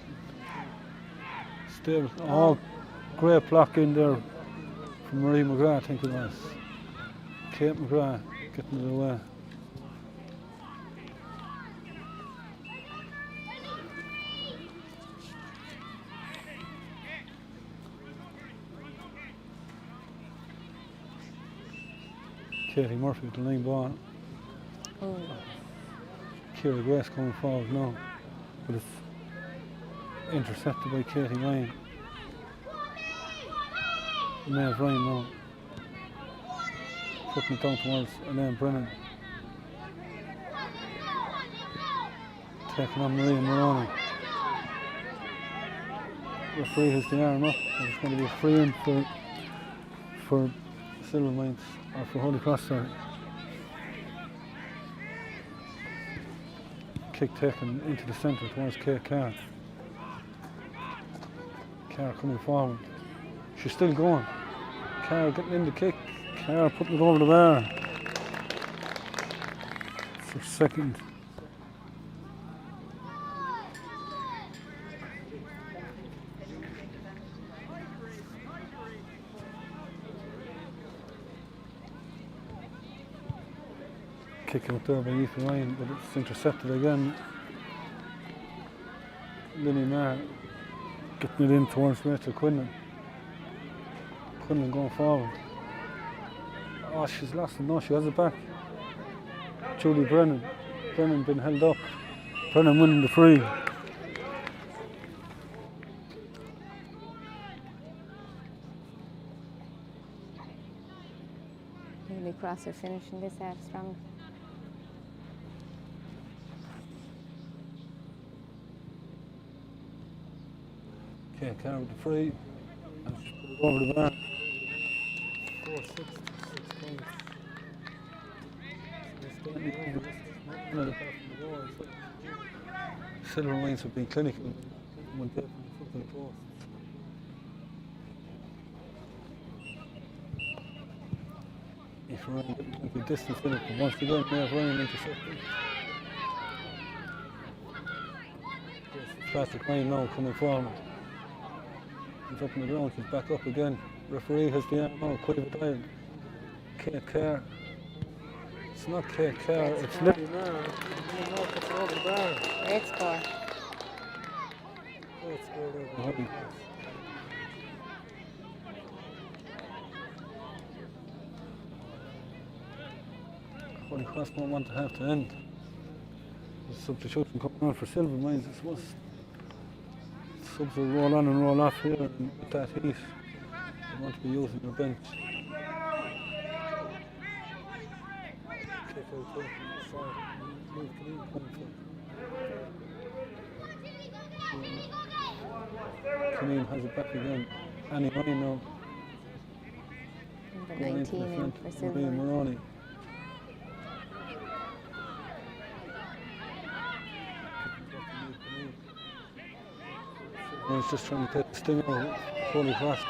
Stapleton. Oh, great block in there from Marie McGrath, I think it was. Kate McGrath getting it away. Katie Murphy with the line ball. Oh. Kira Grace coming forward now, but it's intercepted by Katie Ryan. Maeve Ryan now. Putting it down towards Elaine Brennan. Taking on Maria Moroney. Referee has the arm up, and it's going to be a free in for Silvermines, or for Holycross, sorry. Kick taken into the centre towards Kate Carr. Carr coming forward. She's still going. Carr getting in the kick. Carr putting it over the bar. For second. Kicking up there by Ethan Ryan, but it's intercepted again. Lily Maher getting it in towards Rachel Quinlan. Quinlan going forward. Oh, she's lost it. No, she has it back. Julie Brennan. Brennan been held up. Brennan winning the free. Holycross are finishing this half strong. Okay, Carr with the free. And she put it over the bar. 4-6, 6 points. Silvermines have been clinical. Went there from the foot of the post. If Ryan getting plenty of distance in it, but once again, there's Ryan intercepting. Yes, it's Patrick Ryan now coming forward. He's up on the ground, he's back up again. Referee has the arm out, Quiver Dial. Kate Kerr. It's not Kate Kerr, it's Lily Maher. Great score. Great score there by Holycross. Holycross won't want to have to end. There's a substitution coming on for Silvermines. It's must. Subs will roll on and roll off here, and with that heat, they want to be using their bench. Kick out there from the side. Move clean coming for. Caneen has it back again. Annie Ryan now. Number Going into 19 the in front. for Maria Silver. Moroney. He's just trying to take the sting out of Holycross.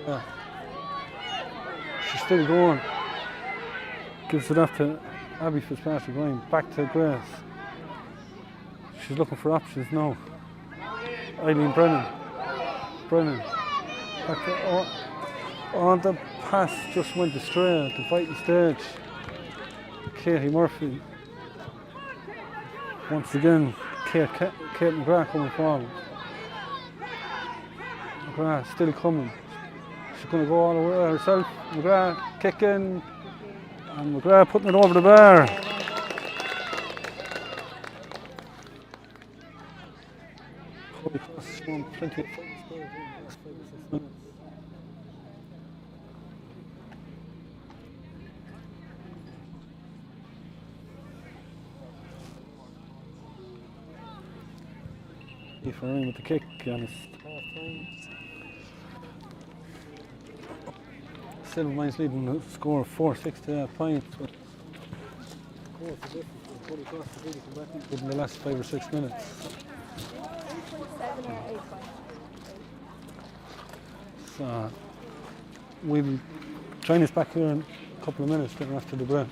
Yeah. She's still going. Gives it off to Abby Fitzpatrick Ryan. Back to Grace. She's looking for options now. Eileen Brennan. Brennan. Back to, oh, the pass just went astray at the fighting stage. Katie Murphy. Once again, Kate McGrath coming forward. McGrath still coming. She's going to go all the way herself. McGrath kicking. And McGrath putting it over the bar. Holycross won plenty of fighting scores in the last 5 or 6 minutes. Tipperary with the kick and it's half time. Silvermines leading the score of 4-6 to 8 points. But of course, the difference with Holycross has really come back into in the last 5 or 6 minutes. 7 or 8 points. So we'll join us back here in a couple of minutes getting after the break.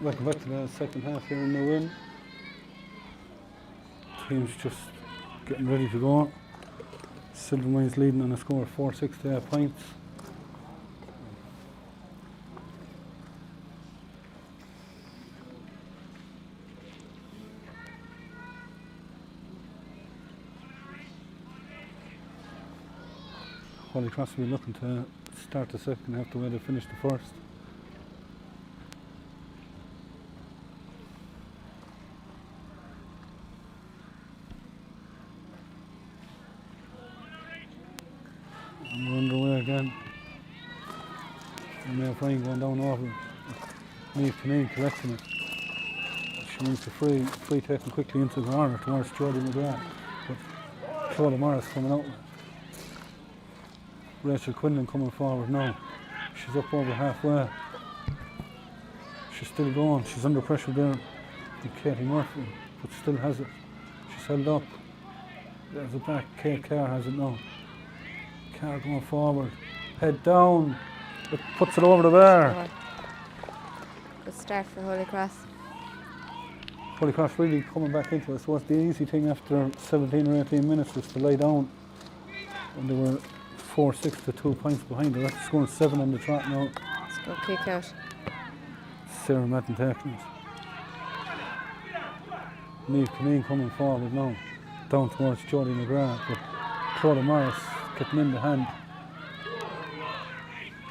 Welcome back to the second half here in the win. Team's just getting ready to go. Silvermines leading on a score of 4-6 to 8 points. Holycross will be looking to start the second half the way they finished the first. And we're underway again. And we have Ryan going down over. Niamh Kinane collecting it. She wins the free taken quickly into the corner towards Jodie McGrath. But Claudia Morris coming out. Rachel Quinlan coming forward now. She's up over halfway. She's still going. She's under pressure there from Katie Murphy, but still has it. She's held up. There's it back. Kate Carr has it now. Carr going forward. Head down. It puts it over the bar. Good start for Holycross. Holycross really coming back into it. So what's the easy thing after 17 or 18 minutes was to lie down. And they were 4-6 to 2 points behind. They're scoring 7 on the trot now. Let's go kick out. Sarah Madden taking it. Niamh Kinane coming forward now. Down towards Jodie McGrath. But Claudia Morris getting in the hand.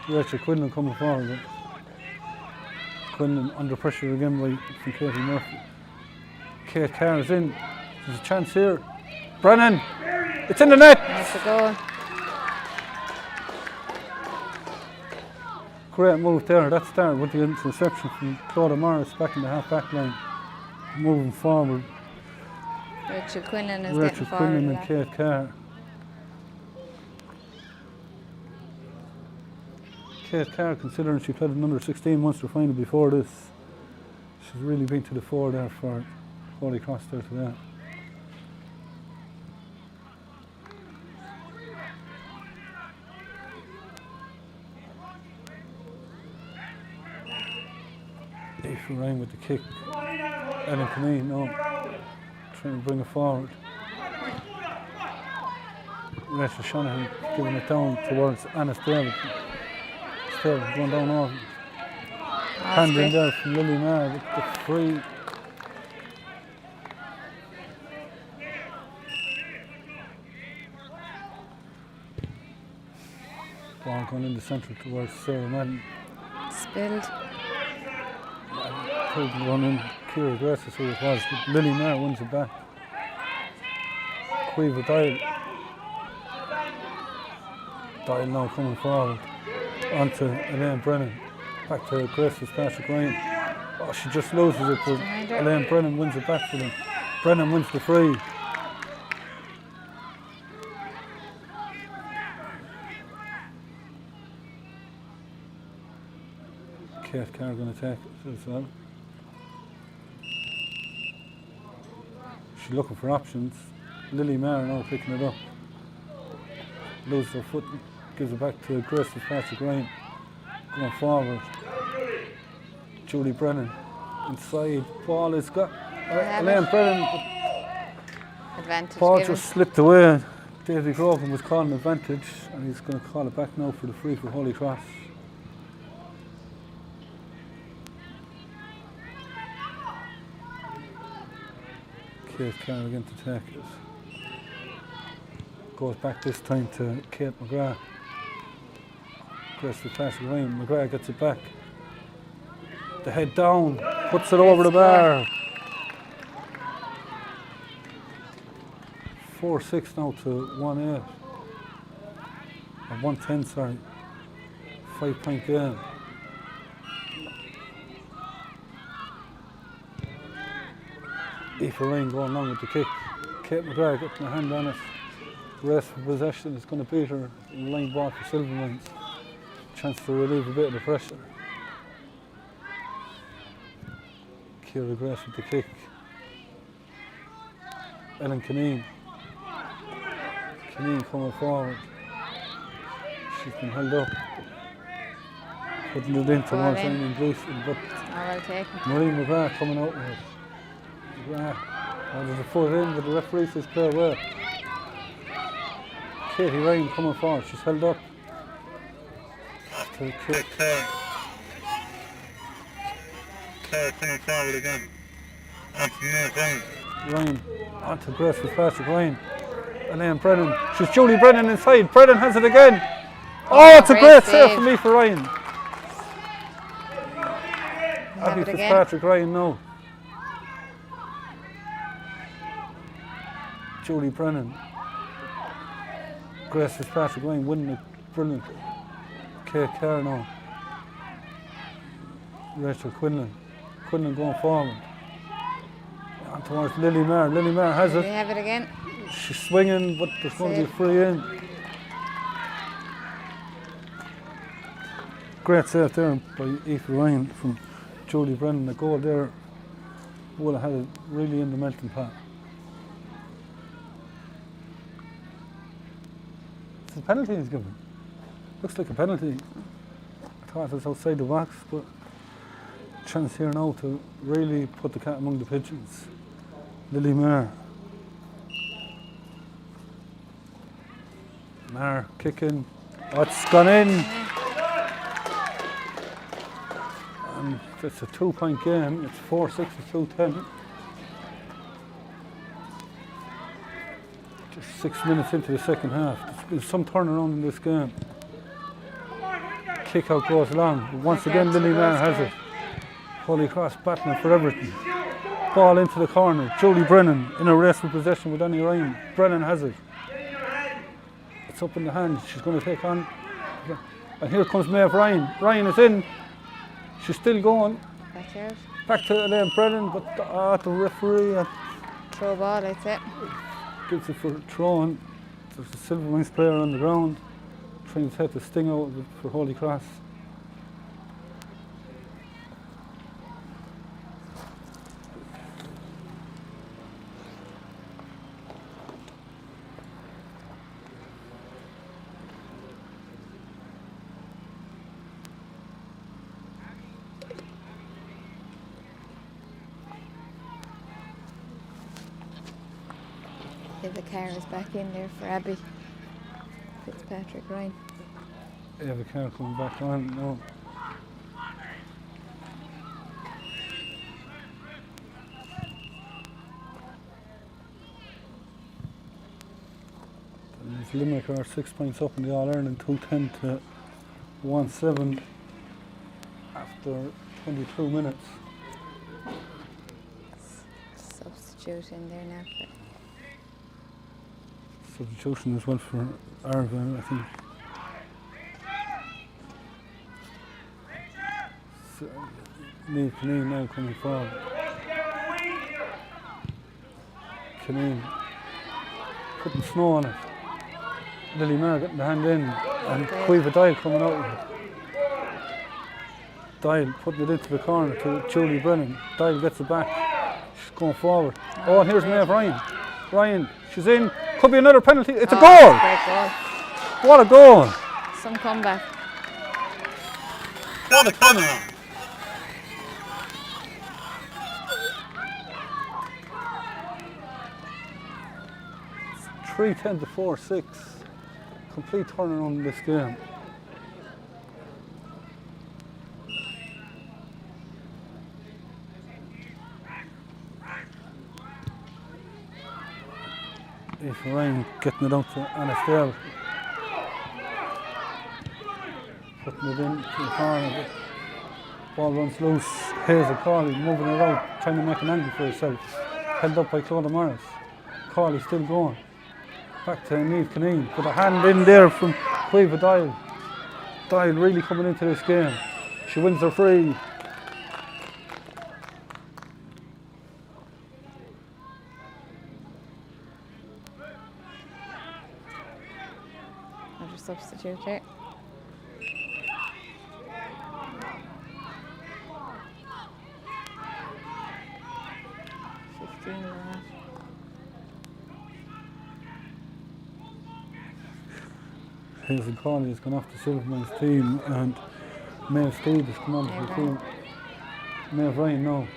Rachel Quinlan coming forward. But Quinlan under pressure again from Katie Murphy. Kate Carr is in. There's a chance here. Brennan! It's in the net! Nice to go. Great move there, that start with the interception from Claudia Morris back in the half-back line. Moving forward. Rachel Quinlan is Rachel getting forward. Quinlan and Kate Carr. Kate Carr, considering she played an under-16 Munster final before this, she's really been to the fore there for Holycross there today. Aoife Ryan with the kick. Ellen Kinane now trying to bring it forward. Rachel Shanahan giving it down towards Anna Staley. Still going down over. Handling there from Lily Maher with the free. Ball going in the centre towards Sarah Madden. Spilled. Taking one in, Ciara Grace is who it was, but Lily Maher wins it back. Quiva Dial now coming forward onto Elaine Brennan, back to Grace's Patrick Ryan. Oh, she just loses it, but Elaine Brennan wins it back for them. Brennan wins the free. Kate Carr going to take it as well. She's looking for options. Lily Maher now picking it up. Loses her foot, gives it back to Grace's Patrick Ryan. Going forward. Julie Brennan inside. Ball is got. Elaine Brennan. Advantage Ball given. just slipped away. Davy Grogan was calling advantage, and he's going to call it back now for the free for Holycross. Kate Carr again to take it. Goes back this time to Kate McGrath. Grace with Patrick Ryan. McGrath gets it back. The head down, puts it over the bar. 4-6 now to 1-8. Or 1-10, sorry. 5-point game. Aoife Ryan going along with the kick. Kate McGrath getting a hand on it. Race for possession is going to beat her. Line ball for Silvermines. Chance to relieve a bit of the pressure. Ciara Grace with the kick. Ellen Kinane. Kinane coming forward. She's been held up. Putting it in towards in. Ryan and Gleeson, but well taken. Maureen McGrath coming out with it. McGrath, there's a foot in, but the referee says clear away. Katie Ryan coming forward, she's held up. To Claire coming forward again. Onto Nate Ryan. Onto Grace Fitzpatrick Ryan. Elaine Brennan. She's Julie Brennan inside. Brennan has it again. Oh, it's a great save for me for Ryan. Abby Fitzpatrick Ryan now. Julie Brennan. Grace Fitzpatrick Ryan winning it. Brilliant. Kate Kerr now. Rachel Quinlan. Quinlan going forward. On towards Lily Maher. Lily Maher has it. They have it again. She's swinging, but there's going to be a free in. Great save there by Aoife Ryan from Julie Brennan. The goal there would have had it really in the melting pot. It's a penalty he's given. Looks like a penalty. I thought it was outside the box, but chance here now to really put the cat among the pigeons. Lily Maher. Maher kicking. Oh, it's gone in. And it's a 2-point game. It's 4-6 to 2-10. Just 6 minutes into the second half. There's some turnaround in this game. Kick out goes long. But once again, Lily Maher has it. Holycross battling for everything. Ball into the corner. Julie Brennan in a race with possession with Annie Ryan. Brennan has it. It's up in the hand. She's going to take on. And here comes Maeve Ryan. Ryan is in. She's still going. Back out. Back to Elaine Brennan, but the referee Throw ball, that's it. gives it for throwing. There's a Silvermines player on the ground trying to take the sting out of it for Holycross. The car is back in there for Abby Fitzpatrick Ryan. Yeah, the car coming back on. No. And Limerick are 6 points up in the All-Ireland, 210 to 1-7 after 22 minutes. Substitute in there now for Substitution as well for Arva, I think. So, Neil Kineen now coming forward. Kineen putting snow on it. Lily Maher getting the hand in, and Cueva Dial coming out with it. Dial putting it into the corner to Julie Brennan. Dial gets it back. She's going forward. Oh, and here's Maeve Ryan. Ryan, she's in. Could be another penalty. It's a goal! Great goal. What a goal! Some comeback. What a turnaround! It's 3-10 to 4-6. Complete turnaround in this game. If Ryan getting it out to Anastasia. Putting it in to the corner. Ball runs loose. Hazel Cawley moving it out, trying to make an angle for herself. Held up by Claudia Morris. Cawley still going. Back to Niamh Kineen. Put a hand in there from Cueva Dial. Dial really coming into this game. She wins her free. I'll just substitute there. Hazel Cawley has gone off the Silvermines team, and Maeve Steve has come on to Maeve the field. Maeve Ryan now.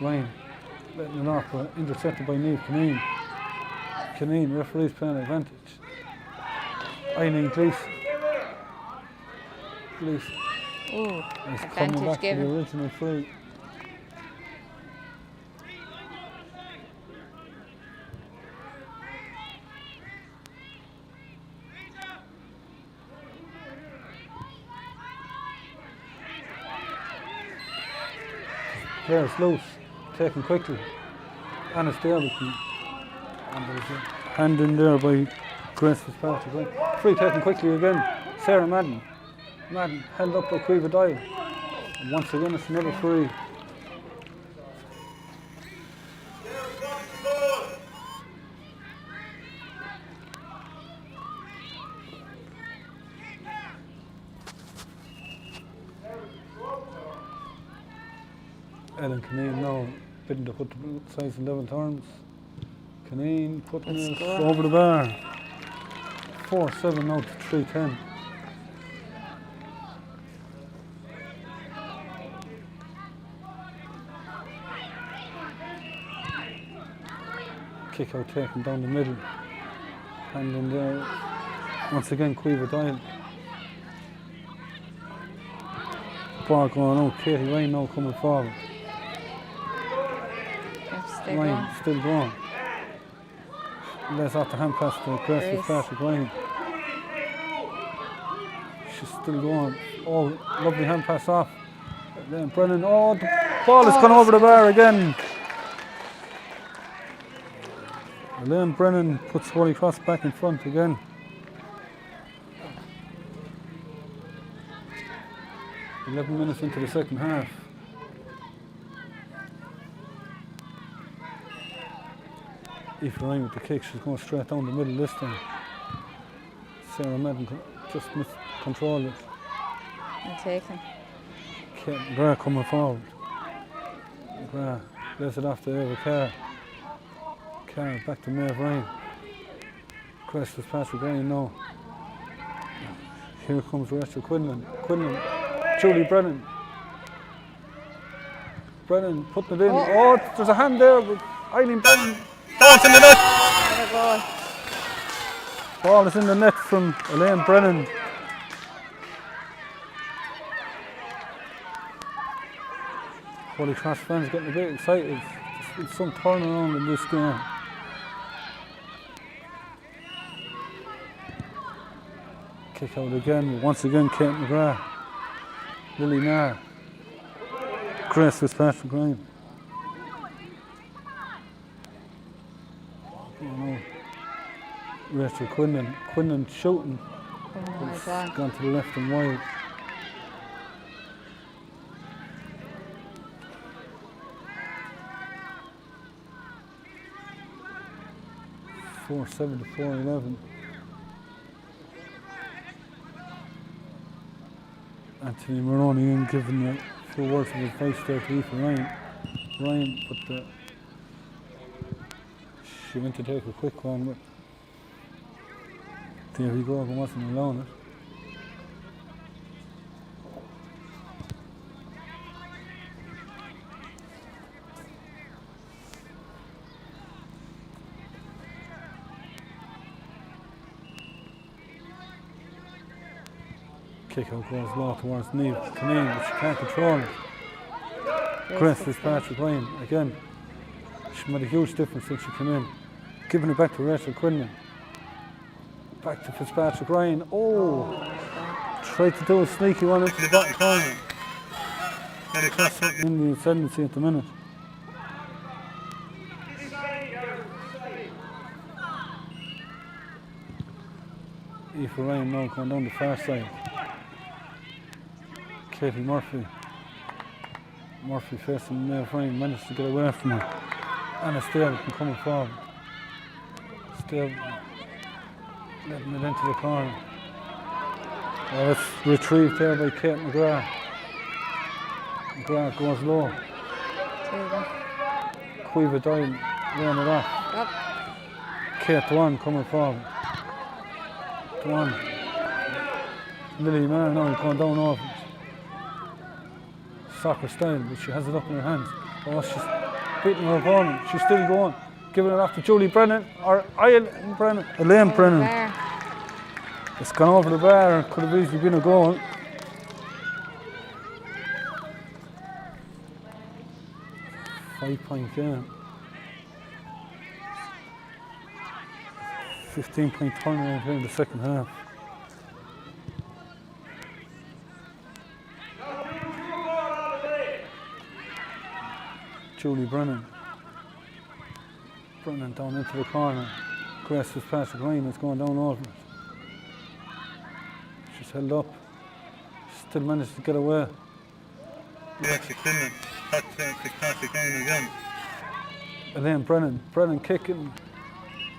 Ryan letting it off, but intercepted by Niamh Kinane. Kinane, referee's playing advantage. Eileen Gleeson. Gleeson. Ooh, He's coming advantage back to the given. original free. Players loose, taken quickly. Anna's there, and there's a hand in there by Grace Fitzpatrick. Right. Free taken quickly again. Sarah Madden. Madden held up by Quiva Doyle. And once again, it's another free. Ellen Kinane now bidding to put the size in level terms. Kinane putting Good it score. over the bar. 4-7 now to 3-10. Kick out taken down the middle. Hand in there. Once again, Quiva Doyle. Ball going out. Katie Ryan now coming forward. Stay Ryan going. still going. Let's off the hand pass to Grace Grace. Fitzpatrick Ryan. She's still going. Oh, lovely hand pass off. Then Brennan. Oh, the ball has gone over the bar again. Elaine Brennan puts Holycross back in front again. "11 minutes into the second half. Aoife Ryan with the kick, she's going straight down the middle this time. Sarah Madden just miscontrolled it. And taken. Kate McGrath coming forward. McGrath lays it off to Eva Carr. Carr back to Maeve Ryan. Grace Fitzpatrick Ryan now. Here comes Rachel Quinlan. Quinlan. Julie Brennan. Brennan putting it in. Oh, there's a hand there with Eileen Brennan. Ball's in the net. Another goal. Ball is in the net from Elaine Brennan. Holycross fans getting a bit excited. There's some turnaround in this game. Kick out again. Once again, Kate McGrath. Lily Nair. Grace Fitzpatrick Ryan. Rachel Quinlan. Quinlan shooting. Oh my God. Gone to the left and wide. Four 7 to 4-11. Anthony Maroney in giving a few words of advice there to Aoife Ryan. Ryan put she went to take a quick one, but there he goes, and wasn't allowing it. Kick out goes low towards Niamh Kinane, but she can't control it. Grace Fitzpatrick Ryan again. She made a huge difference since she came in. Giving it back to Rachel Quinlan. Back to Fitzpatrick Ryan. Oh! Tried to do a sneaky one into the bottom corner. But it cost something in the ascendancy at the minute. Aoife Ryan now going down the far side. Katie Murphy. Murphy facing Maeve Ryan, managed to get away from her. Anna Stable coming forward. Stable letting it into the corner. Oh, it's retrieved there by Kate McGrath. McGrath goes low. Quiva Doyle laying it off. Yep. Kate Dwan coming forward. Dwan. Lily Maher now going down off. soccer style, but she has it up in her hands. Oh, she's beating her opponent. She's still going. Giving it off to Julie Brennan, or Elaine Brennan. There. It's gone over the bar. Could have easily been a goal. Five-point game. 15-point turnaround here in the second half. Julie Brennan. Brennan down into the corner. Grace is past the line, it's going down over it. She's held up. Still managed to get away. Rachel Quinlan. Past the line again. Elaine Brennan. Brennan kicking.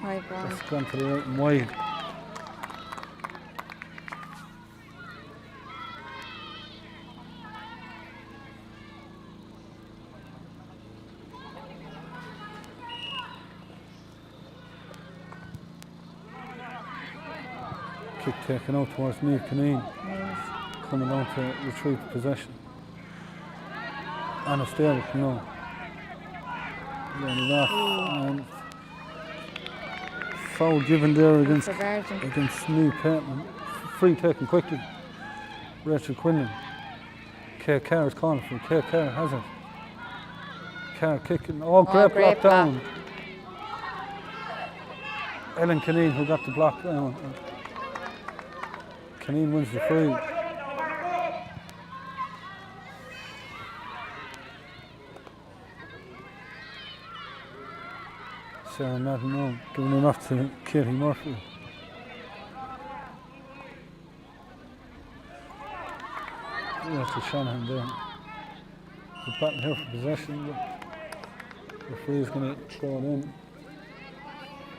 Right ball. It's gone to the right and wide. Kick taken out towards Niamh Caneen, coming down to retrieve possession. Anastasia coming on. Running off and foul given there against Niamh Pateman. Free taken quickly. Rachel Quinlan. Kay Carr's calling for it. Kay Carr has it. Carr kicking. Oh, great block down. Ellen Caneen who got the block down. Caneen wins the free. Sarah Madden now giving it off to Katie Murphy. That's a Shanahan there. The battle here for possession. The free is going to throw it in.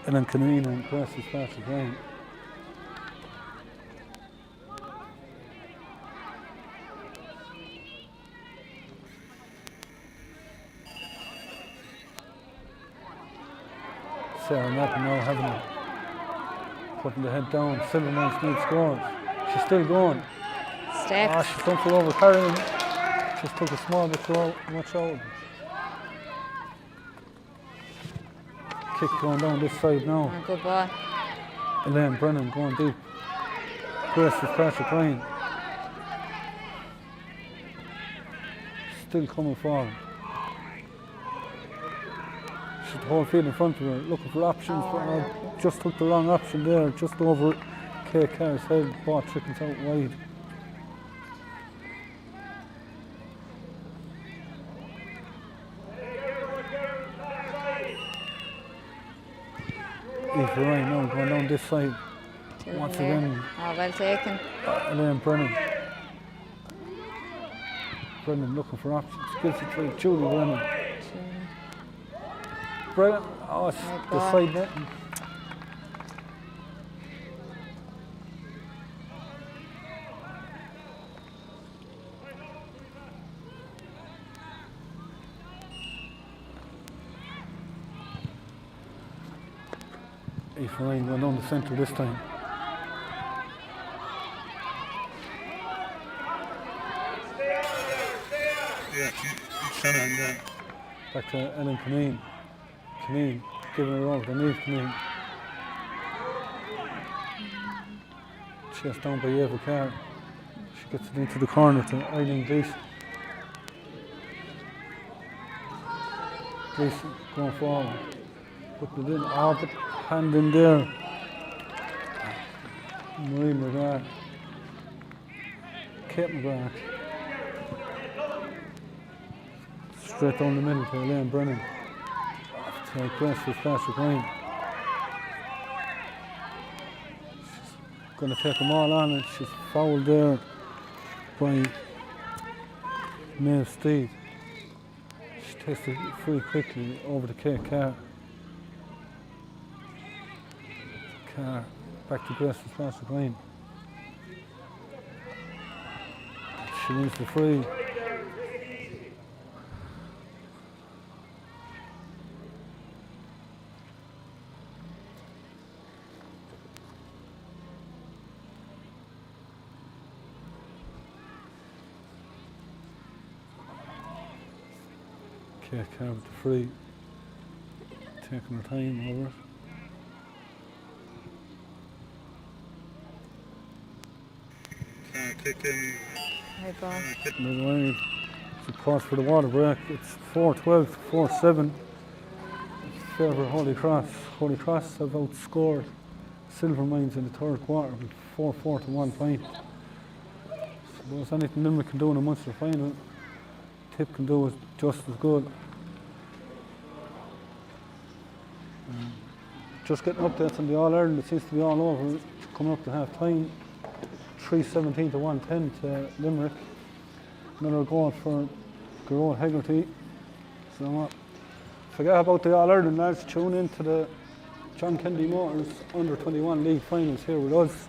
Ellen Caneen and Grace is past the game. Sarah Madden now having it. Putting the head down. Silvermines need scores. She's still going. Steps. She's done for over carrying. Just took a small bit too much out. Kick going down this side now. Oh, good ball. Elaine Brennan going deep. Grace is Patrick Ryan. Still coming forward. She's the whole field in front of her, looking for options, but just took the wrong option there, just over Kay Carr's head. Ball trickles out wide. Eva Ryan now going down this side. Once again. Oh, well taken. Elaine Brennan. Brennan looking for options. Gives it to Julie Brennan. Brennan. Oh, it's the side net. Eva Ryan going down the centre this time. Yeah, Shanahan there. Back to Ellen Caneen. Caneen giving her over to Niamh Caneen. Chased down by Eva Carr. She gets it into the corner to Eileen Gleeson. Gleeson going forward. Putting it in. Oh, but hand in there. Marie McGrath. Kate McGrath. Straight down the middle to Elaine Brennan. To Grace with Patrick Ryan. She's going to take them all on it. She's fouled there by Maeve Steed. She takes it free quickly over to Kate Carr. Carr back to Grace with Patrick Ryan. She wins the free. Kate Carr with the free, taking her time over it. Kicking. High ball. Getting it wide. It's a pause for the water break. It's 4-12 to 4-7. Favour Holycross. Holycross have outscored Silvermines in the third quarter with 4-4 to 1 point. Suppose anything Limerick can do in a Munster final, Tipp can do is just as good. Just getting updates on the All-Ireland, it seems to be all over. Coming up to half time, 3-17 to 110 to Limerick. Another goal for Garrod Hegarty. So forget about the All-Ireland, lads. Tune in to the John Kennedy Motors Under-21 League Finals here with us.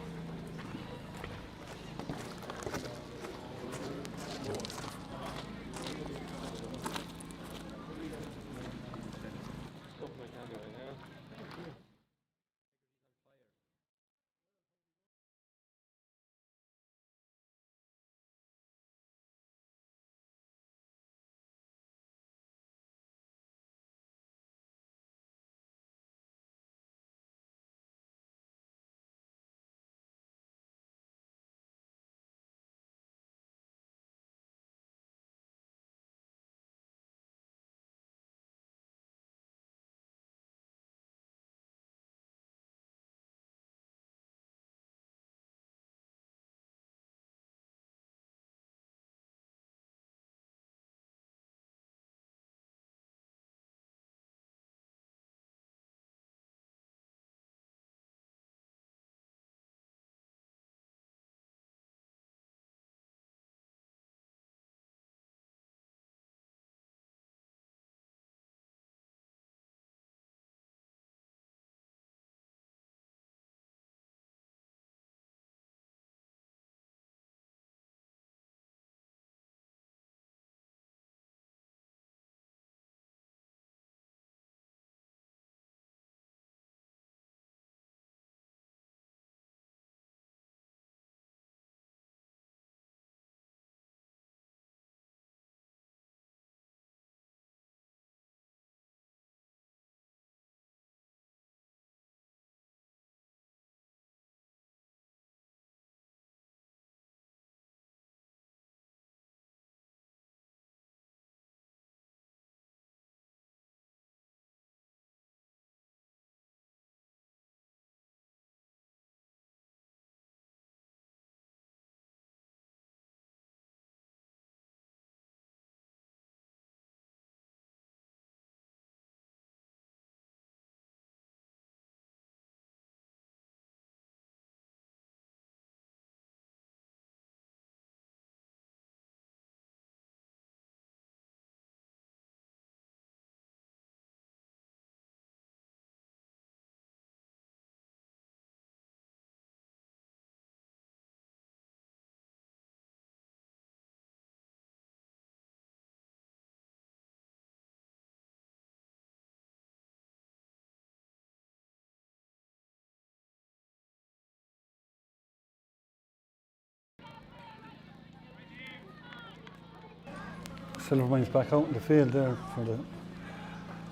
Silvermines back out in the field there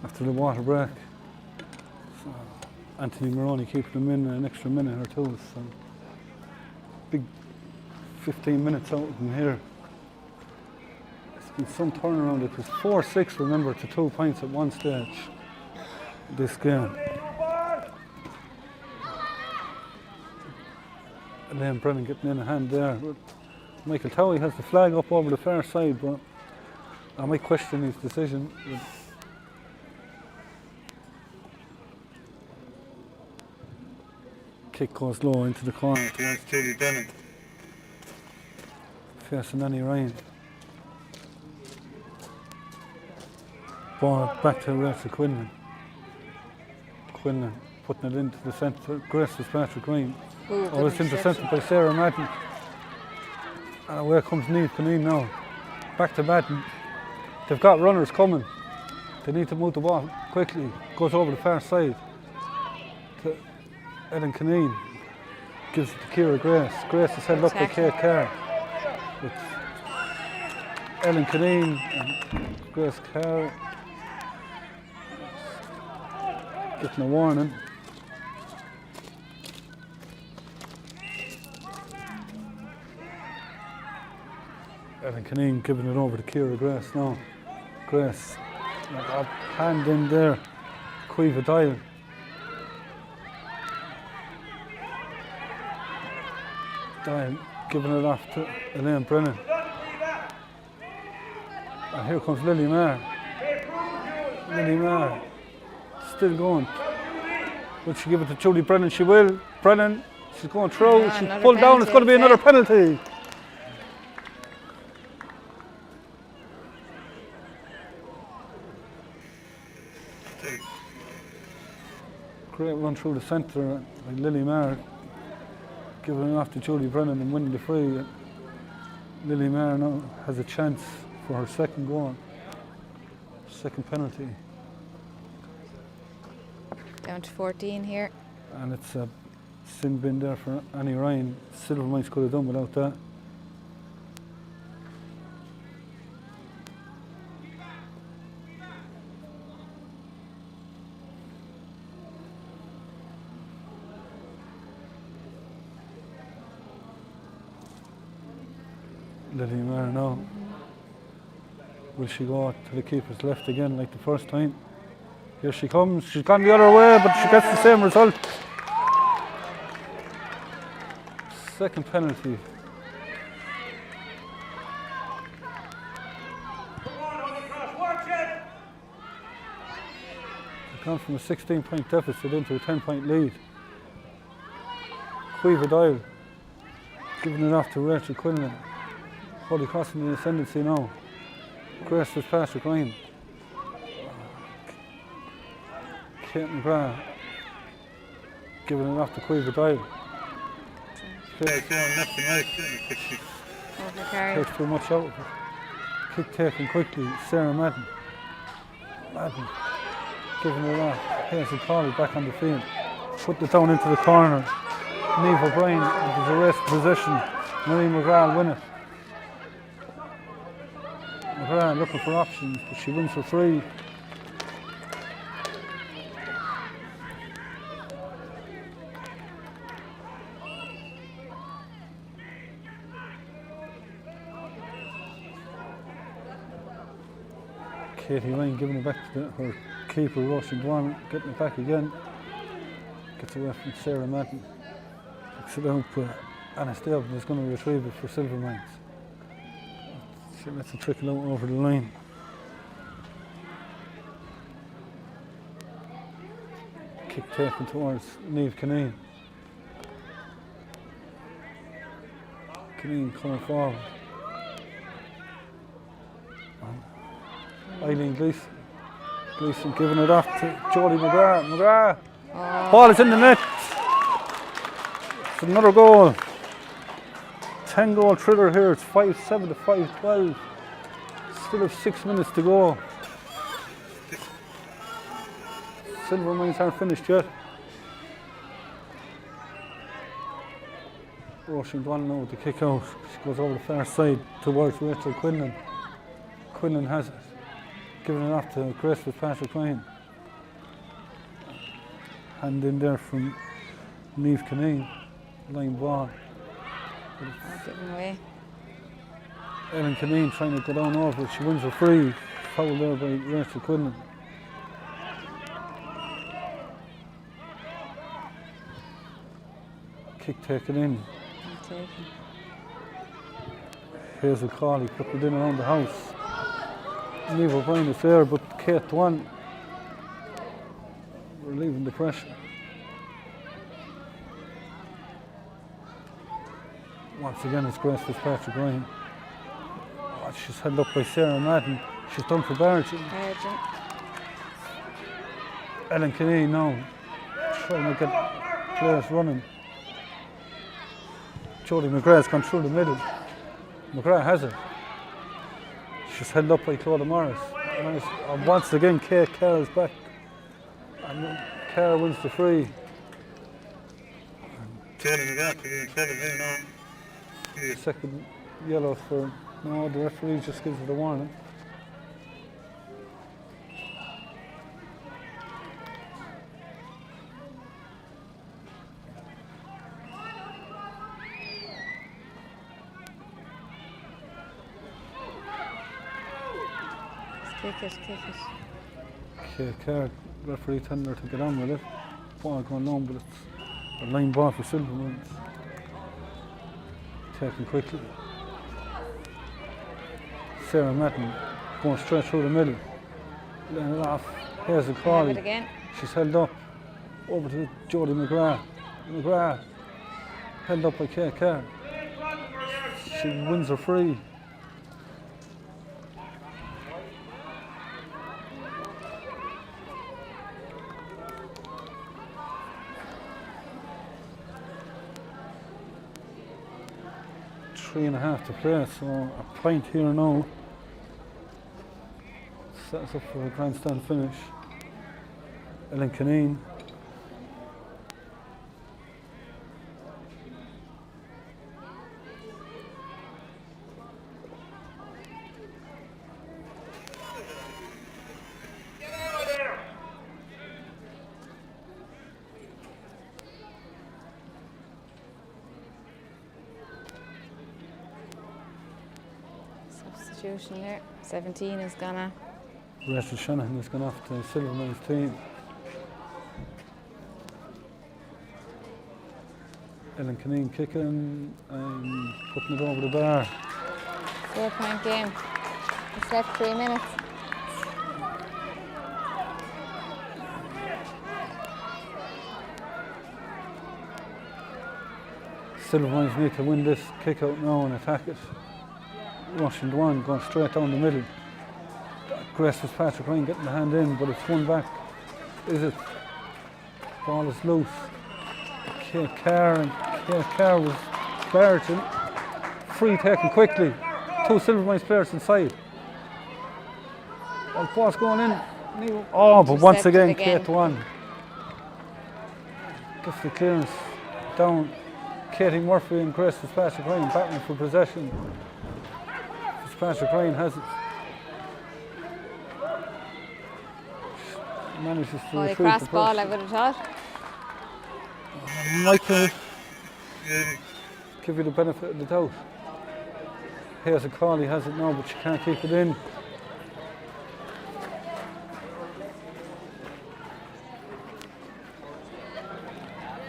after the water break. So Anthony Maroney keeping them in an extra minute or two. So big 15 minutes out from here. It's been some turnaround. It was 4-6, remember, to 2 points at one stage this game. And then Brennan getting in a hand there. Michael Towie has the flag up over the far side, but I might question his decision. Kick goes low into the corner towards Julie Bennett. Facing Annie Ryan. Ball back to Rachel Quinlan. Quinlan putting it into the centre. Grace Fitzpatrick Green. Oh, it's intercepted by Sarah Madden. And away comes Niamh Cunneen now. Back to Madden. They've got runners coming. They need to move the ball quickly. Goes over the far side to Ellen Cunneen. Gives it to Ciara Grace. Grace is headed up by Kate Carr. With Ellen Cunneen and Grace Carr. getting a warning. Evan Kineen giving it over to Ciara Grace now. Grace, hand in there. Cueva Dial. Dial giving it off to Elaine Brennan. And here comes Lily Maher. Lily Maher still going. Will she give it to Julie Brennan? She will. Brennan, she's going through. Yeah, She's another pulled down. It's going to be penalty, another penalty. Great run through the centre by Lily Maher, giving it off to Julie Brennan and winning the free. Lily Maher now has a chance for her second goal, second penalty. Down to 14 here. And it's a sin bin there for Annie Ryan. Silvermines could have done without that. Lily Maher now. Will she go to the keeper's left again like the first time? Here she comes. She's gone the other way, but she gets the same result. Second penalty. They've gone from a 16-point deficit into a 10-point lead. Cueva Dial giving it off to Rachel Quinlan. Holycross in the ascendancy now. Grace Fitzpatrick Ryan. Kate McGrath giving it off to Cueva Dial. Players going left and right, but she Overcarried. takes too much out of it. Kick taken quickly, Sarah Madden. Madden giving it off. Hazel Colley back on the field. Put it down into the corner. Niamh O'Brien, there's a race possession. Marie McGrath will win it. McGrath looking for options, but she wins for free. Katie Ryan giving it back to her keeper, Roisin Dwan, getting it back again. Gets away from Sarah Madden. Picks it out, but Anna Stelvin is going to retrieve it for Silvermines. She lets it trickle out over the line. Kick taken towards Niamh Kineen. Kineen coming forward. Eileen Gleeson giving it off to Jodie McGrath. McGrath! Ball is in the net. It's another goal. 10-goal thriller here. It's 5-7 to 5-12. Still have 6 minutes to go. Silvermines aren't finished yet. Roisin Dwan now with the kick out. She goes over the far side towards Rachel Quinlan. Quinlan has it. Giving it off to Grace Fitzpatrick Ryan. Hand in there from Niamh Kineen. Line ball. Given away. Ellen Kineen trying to go down over it. She wins her free. Foul there by Rachel Quinlan. Kick taken in. Taken. Hazel Colley put it in around the house. Niamh O'Brien is there, but Kate Dwan relieving the pressure. Once again, it's Grace Fitzpatrick Ryan. Oh, she's held up by Sarah Madden. She's done for Barrington. Ellen Kineen now trying to get players running. Jodie McGrath's gone through the middle. McGrath has it. She's held up by Claudia Morris. And once again, Kate Carroll's back. And Carroll wins the free. Jodie McGrath being credit here now. The second yellow for, no, the referee just gives it a warning. Kick it, kick it. Kate Kerr, referee telling her to get on with it. Ball going long, but it's a line ball for Silvermines. Taken quickly. Sarah Matton going straight through the middle. Laying it off. Here's a Have call. it again. She's held up. Over to Jodie McGrath. McGrath held up by Kate Kerr. She wins her free. Three and a half to play, so a point here now. Set us up for a grandstand finish. Ellen Caneen. Substitution there. 17 is gonna. Rachel Shanahan has gone off to the Silvermines team. Ellen Caneen kicking and putting it over the bar. 4-point game. It's left 3 minutes. Silvermines need to win this kick out now and attack it. Rushing the one, going straight down the middle. Grace Fitzpatrick Ryan getting the hand in, but it's one back. Is it? Ball is loose. Kate Kerr was barging. Free taken quickly. Two Silvermines players inside. Oh, ball's going in. Oh, but once again, Kate won. Gets the clearance down. Katie Murphy and Grace Fitzpatrick Ryan battling for possession. Fitzpatrick Ryan has it. Manages to Holycross the ball, I pressure. would have thought. Michael, give you the benefit of the doubt. Here's a call, he has it now, but she can't keep it in.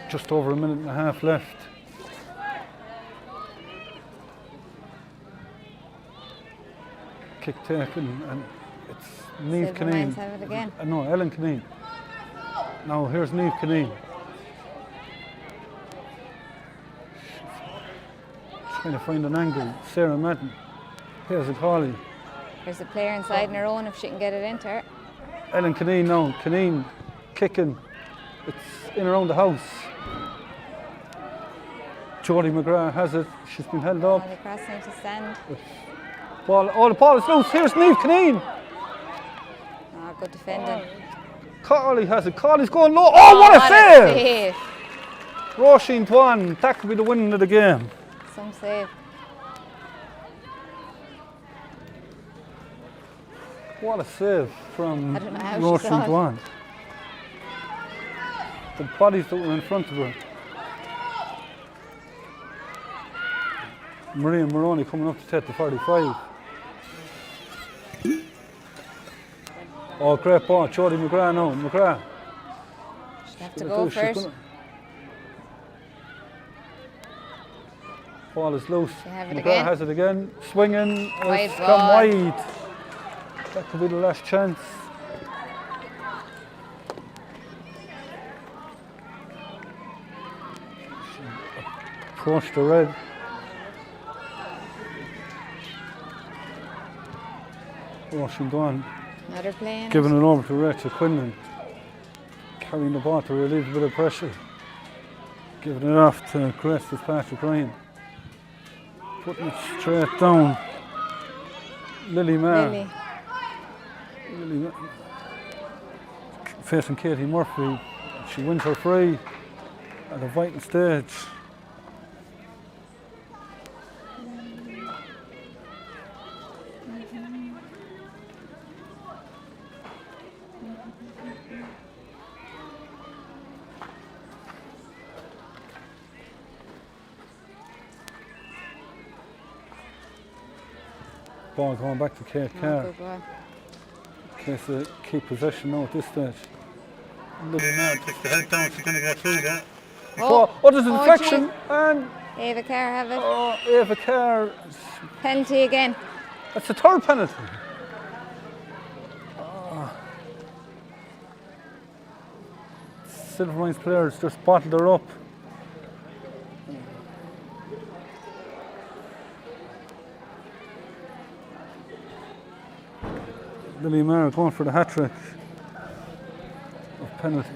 Just over a minute and a half left. Kick taken, and it's Niamh Caneen. Silvermines have it again. No, Ellen Caneen. Now here's Niamh Caneen. Trying to find an angle. Sarah Madden. Here's a collie. There's a player inside on her own if she can get it into her. Ellen Caneen now. Caneen kicking. It's in around the house. Jodie McGrath has it. She's been held up. Holycross need to stand. Ball. Oh, the ball is loose. Here's Niamh Caneen. Oh, good defending. Collie has it. Collie's going low. Oh, what a save! save! Roisin Dwan. That could be the winning of the game. Some save. What a save from I don't know how she Roisin saw it. Dwan. The bodies that were in front of her. Maria Moroney coming up to take the 45. Oh, great ball. Jodie McGrath now. McGrath. She'll have to go first. Ball is loose. She'll have it McGrath again. has it again. Swinging. Wide It's ball. gone wide. That could be the last chance. Approached the red. Rushing down. Another play in Giving it over to Rachel Quinlan. Carrying the ball to relieve a bit of pressure. Giving it off to Grace Fitzpatrick Ryan. Putting it straight down. Lily Maher. Lily. Facing Katie Murphy. She wins her free at a vital stage. Ball going back to Kate Oh, Kerr. good ball. Case to keep possession now at this stage. Lily Maher puts the head down, she's going to go through that. There's a deflection, and Ava Kerr have it. Ava Kerr. Penalty again. That's the third penalty. Silvermines players just bottled her up. Lily Maher going for the hat-trick of penalties.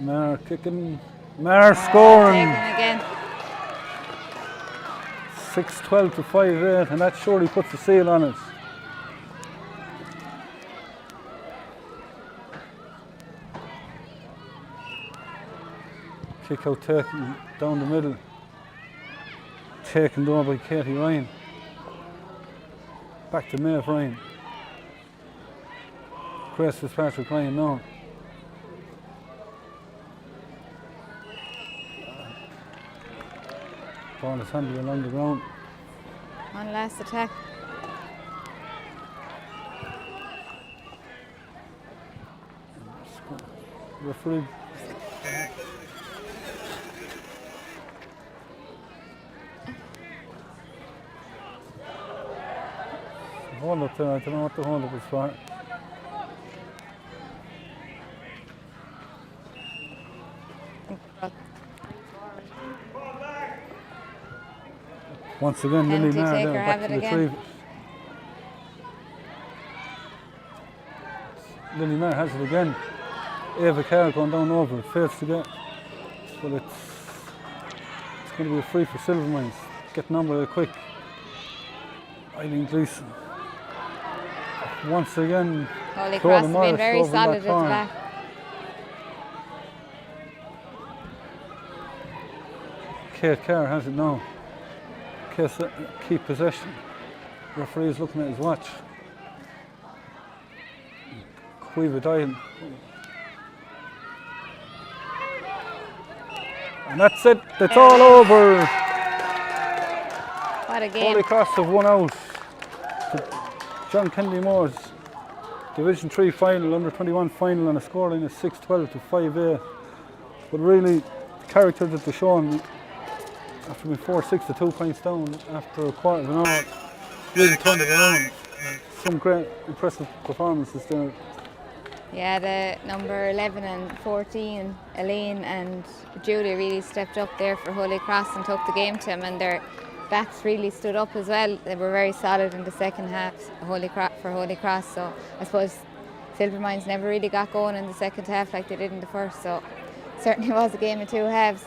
Maher kicking, Maher scoring. Taken again. 6-12 to 5-8, and that surely puts a seal on it. Kick out taken down the middle. Taken down by Katie Ryan. Back to Maeve Ryan. Grace Fitzpatrick Ryan now. Ball is handled along the ground. One last attack. Referee. Hold up there, I don't know what the hold up is for. Once again, Lily Penalty Maher taker, there, have back it to again. retrieve it. Lily Maher has it again. Ava Kerr going down over, it fails to get. But it's going to be a free for Silvermines. Getting on with it quick. Eileen Gleeson. Once again, Holycross has been very over solid that at the corner. back. Kate Kerr has it now. Case keep possession. Referee is looking at his watch. Cueva Doyle. And that's it. That's all over. What a game. Holycross have won out. John Kennedy Moore's Division 3 final, under 21 final, on a scoreline of 6-12 to 5-8. But really, the character that they're showing after being 4-6 to 2 points down after a quarter of an hour, really turned it around. Some great, impressive performances there. Yeah, the number 11 and 14, Elaine and Julie, really stepped up there for Holycross and took the game to them, and their backs really stood up as well. They were very solid in the second half for Holycross, so I suppose Silvermines never really got going in the second half like they did in the first, so it certainly was a game of two halves.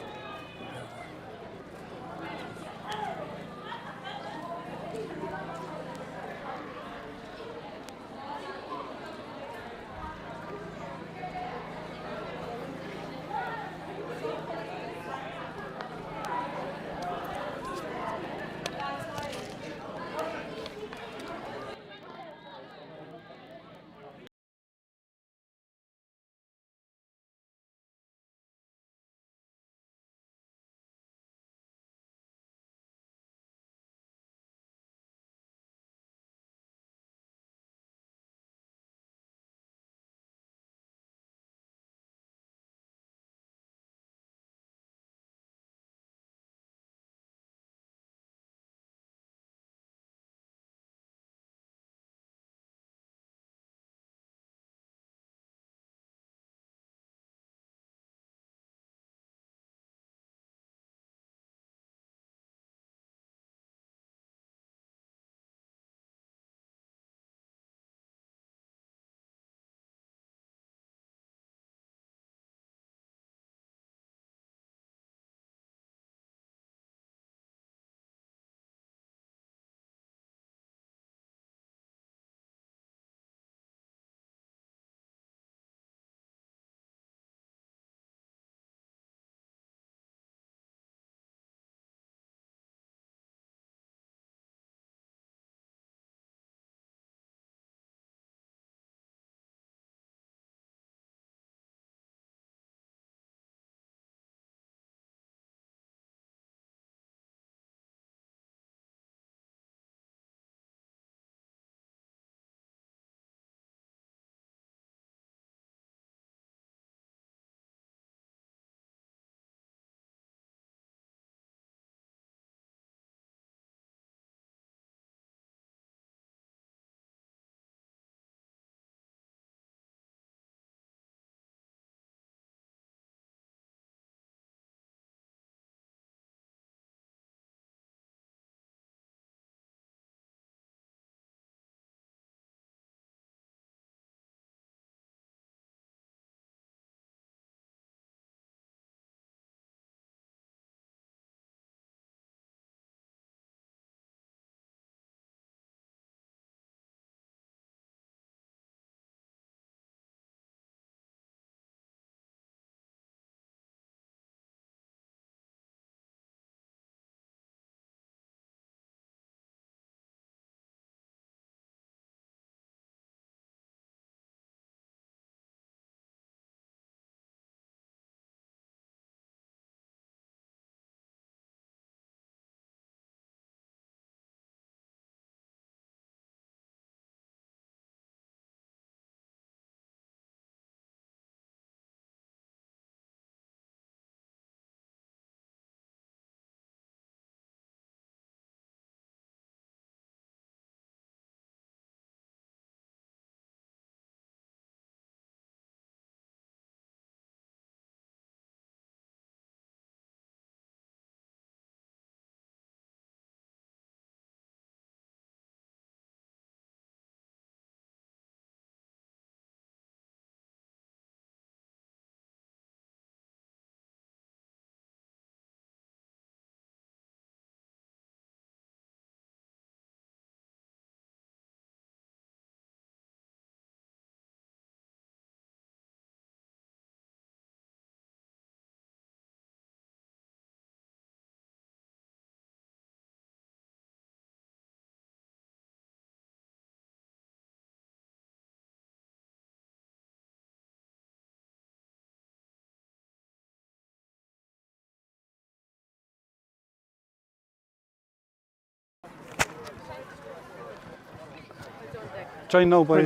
joined now by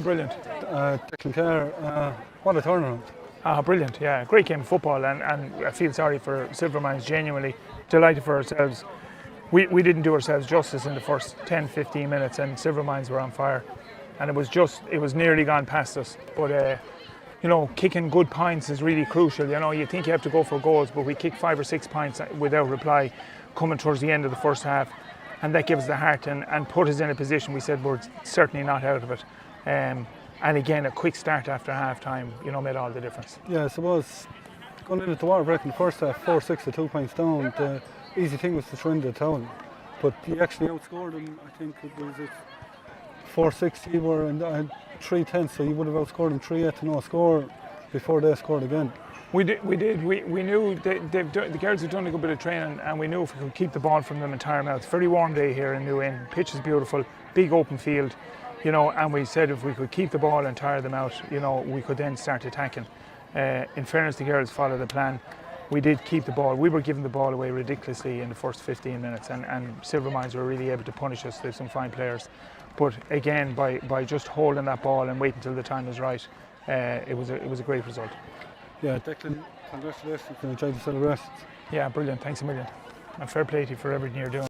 Brilliant. Declan Kerr. What a turnaround. Brilliant, yeah. Great game of football, and I feel sorry for Silvermines, genuinely delighted for ourselves. We didn't do ourselves justice in the first 10-15 minutes, and Silvermines were on fire. And it was nearly gone past us. But, kicking good points is really crucial. You think you have to go for goals, but we kicked 5 or 6 points without reply coming towards the end of the first half. And that gives us the heart and put us in a position we said we're certainly not out of it. And again, a quick start after half time, made all the difference. Yeah, I suppose going into the water break in the first half, 4-6 to 2 points down, the easy thing was to throw in the towel. But you actually outscored them, I think it was 4-6, you were in 3-10, so you would have outscored them 3-8 to no score before they scored again. We did. We knew the girls had done a good bit of training, and we knew if we could keep the ball from them and tire them out. It's a very warm day here in New Inn. Pitch is beautiful, big open field, and we said if we could keep the ball and tire them out, we could then start attacking. In fairness, the girls followed the plan. We did keep the ball. We were giving the ball away ridiculously in the first 15 minutes, and Silvermines were really able to punish us. There's some fine players. But again, by just holding that ball and waiting until the time was right, it was a great result. Yeah, Declan, congratulations and enjoy the celebrations. Yeah, brilliant. Thanks a million. And fair play to you for everything you're doing.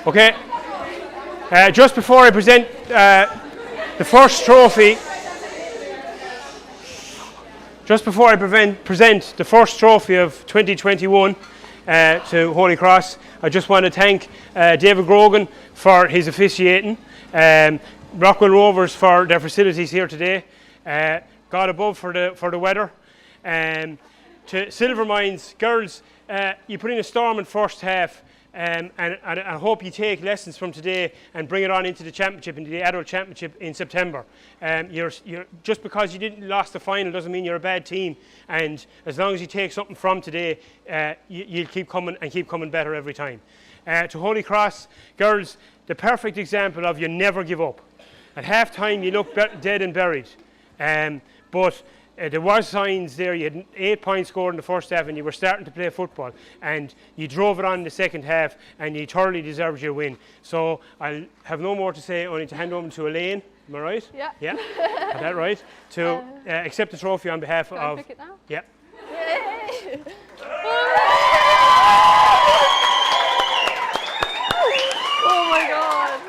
Okay, just before I present the first trophy, present the first trophy of 2021 to Holycross, I just want to thank David Grogan for his officiating, Rockwell Rovers for their facilities here today, God above for the weather, to Silvermines girls, you put in a storm in first half. And I hope you take lessons from today and bring it on into the championship, into the adult championship in September. You're just because you didn't lost the final doesn't mean you're a bad team. And as long as you take something from today, you'll keep coming better every time. To Holycross girls, the perfect example of you never give up. At half time you look dead and buried, but there was signs there. You had 8 points scored in the first half and you were starting to play football, and you drove it on in the second half and you thoroughly deserved your win. So I'll have no more to say, only to hand over to Elaine. Am I right? Yeah. Yeah, got that right. To accept the trophy on behalf of... Pick it now? Yeah. Yay! Oh my god.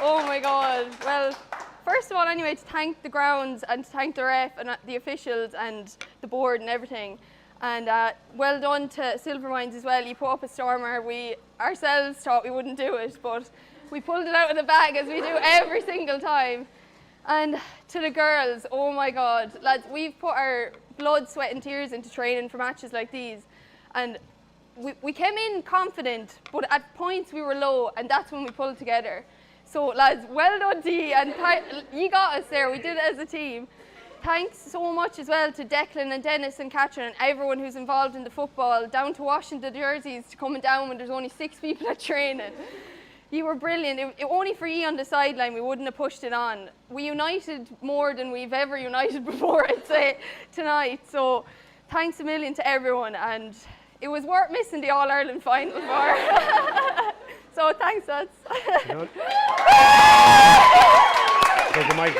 Oh my god. Well, first of all, anyway, to thank the grounds and to thank the ref and the officials and the board and everything. And well done to Silvermines as well. You put up a stormer. We ourselves thought we wouldn't do it, but we pulled it out of the bag as we do every single time. And to the girls, oh my God, lads, we've put our blood, sweat and tears into training for matches like these. And we came in confident, but at points we were low, and that's when we pulled together. So lads, well done to you, and you got us there. We did it as a team. Thanks so much as well to Declan and Dennis and Catherine and everyone who's involved in the football, down to washing the jerseys, to coming down when there's only 6 people at training. You were brilliant. Only for you on the sideline, we wouldn't have pushed it on. We united more than we've ever united before, I'd say, tonight. So thanks a million to everyone, and it was worth missing the All-Ireland final for. So thanks, lads. Take the mic.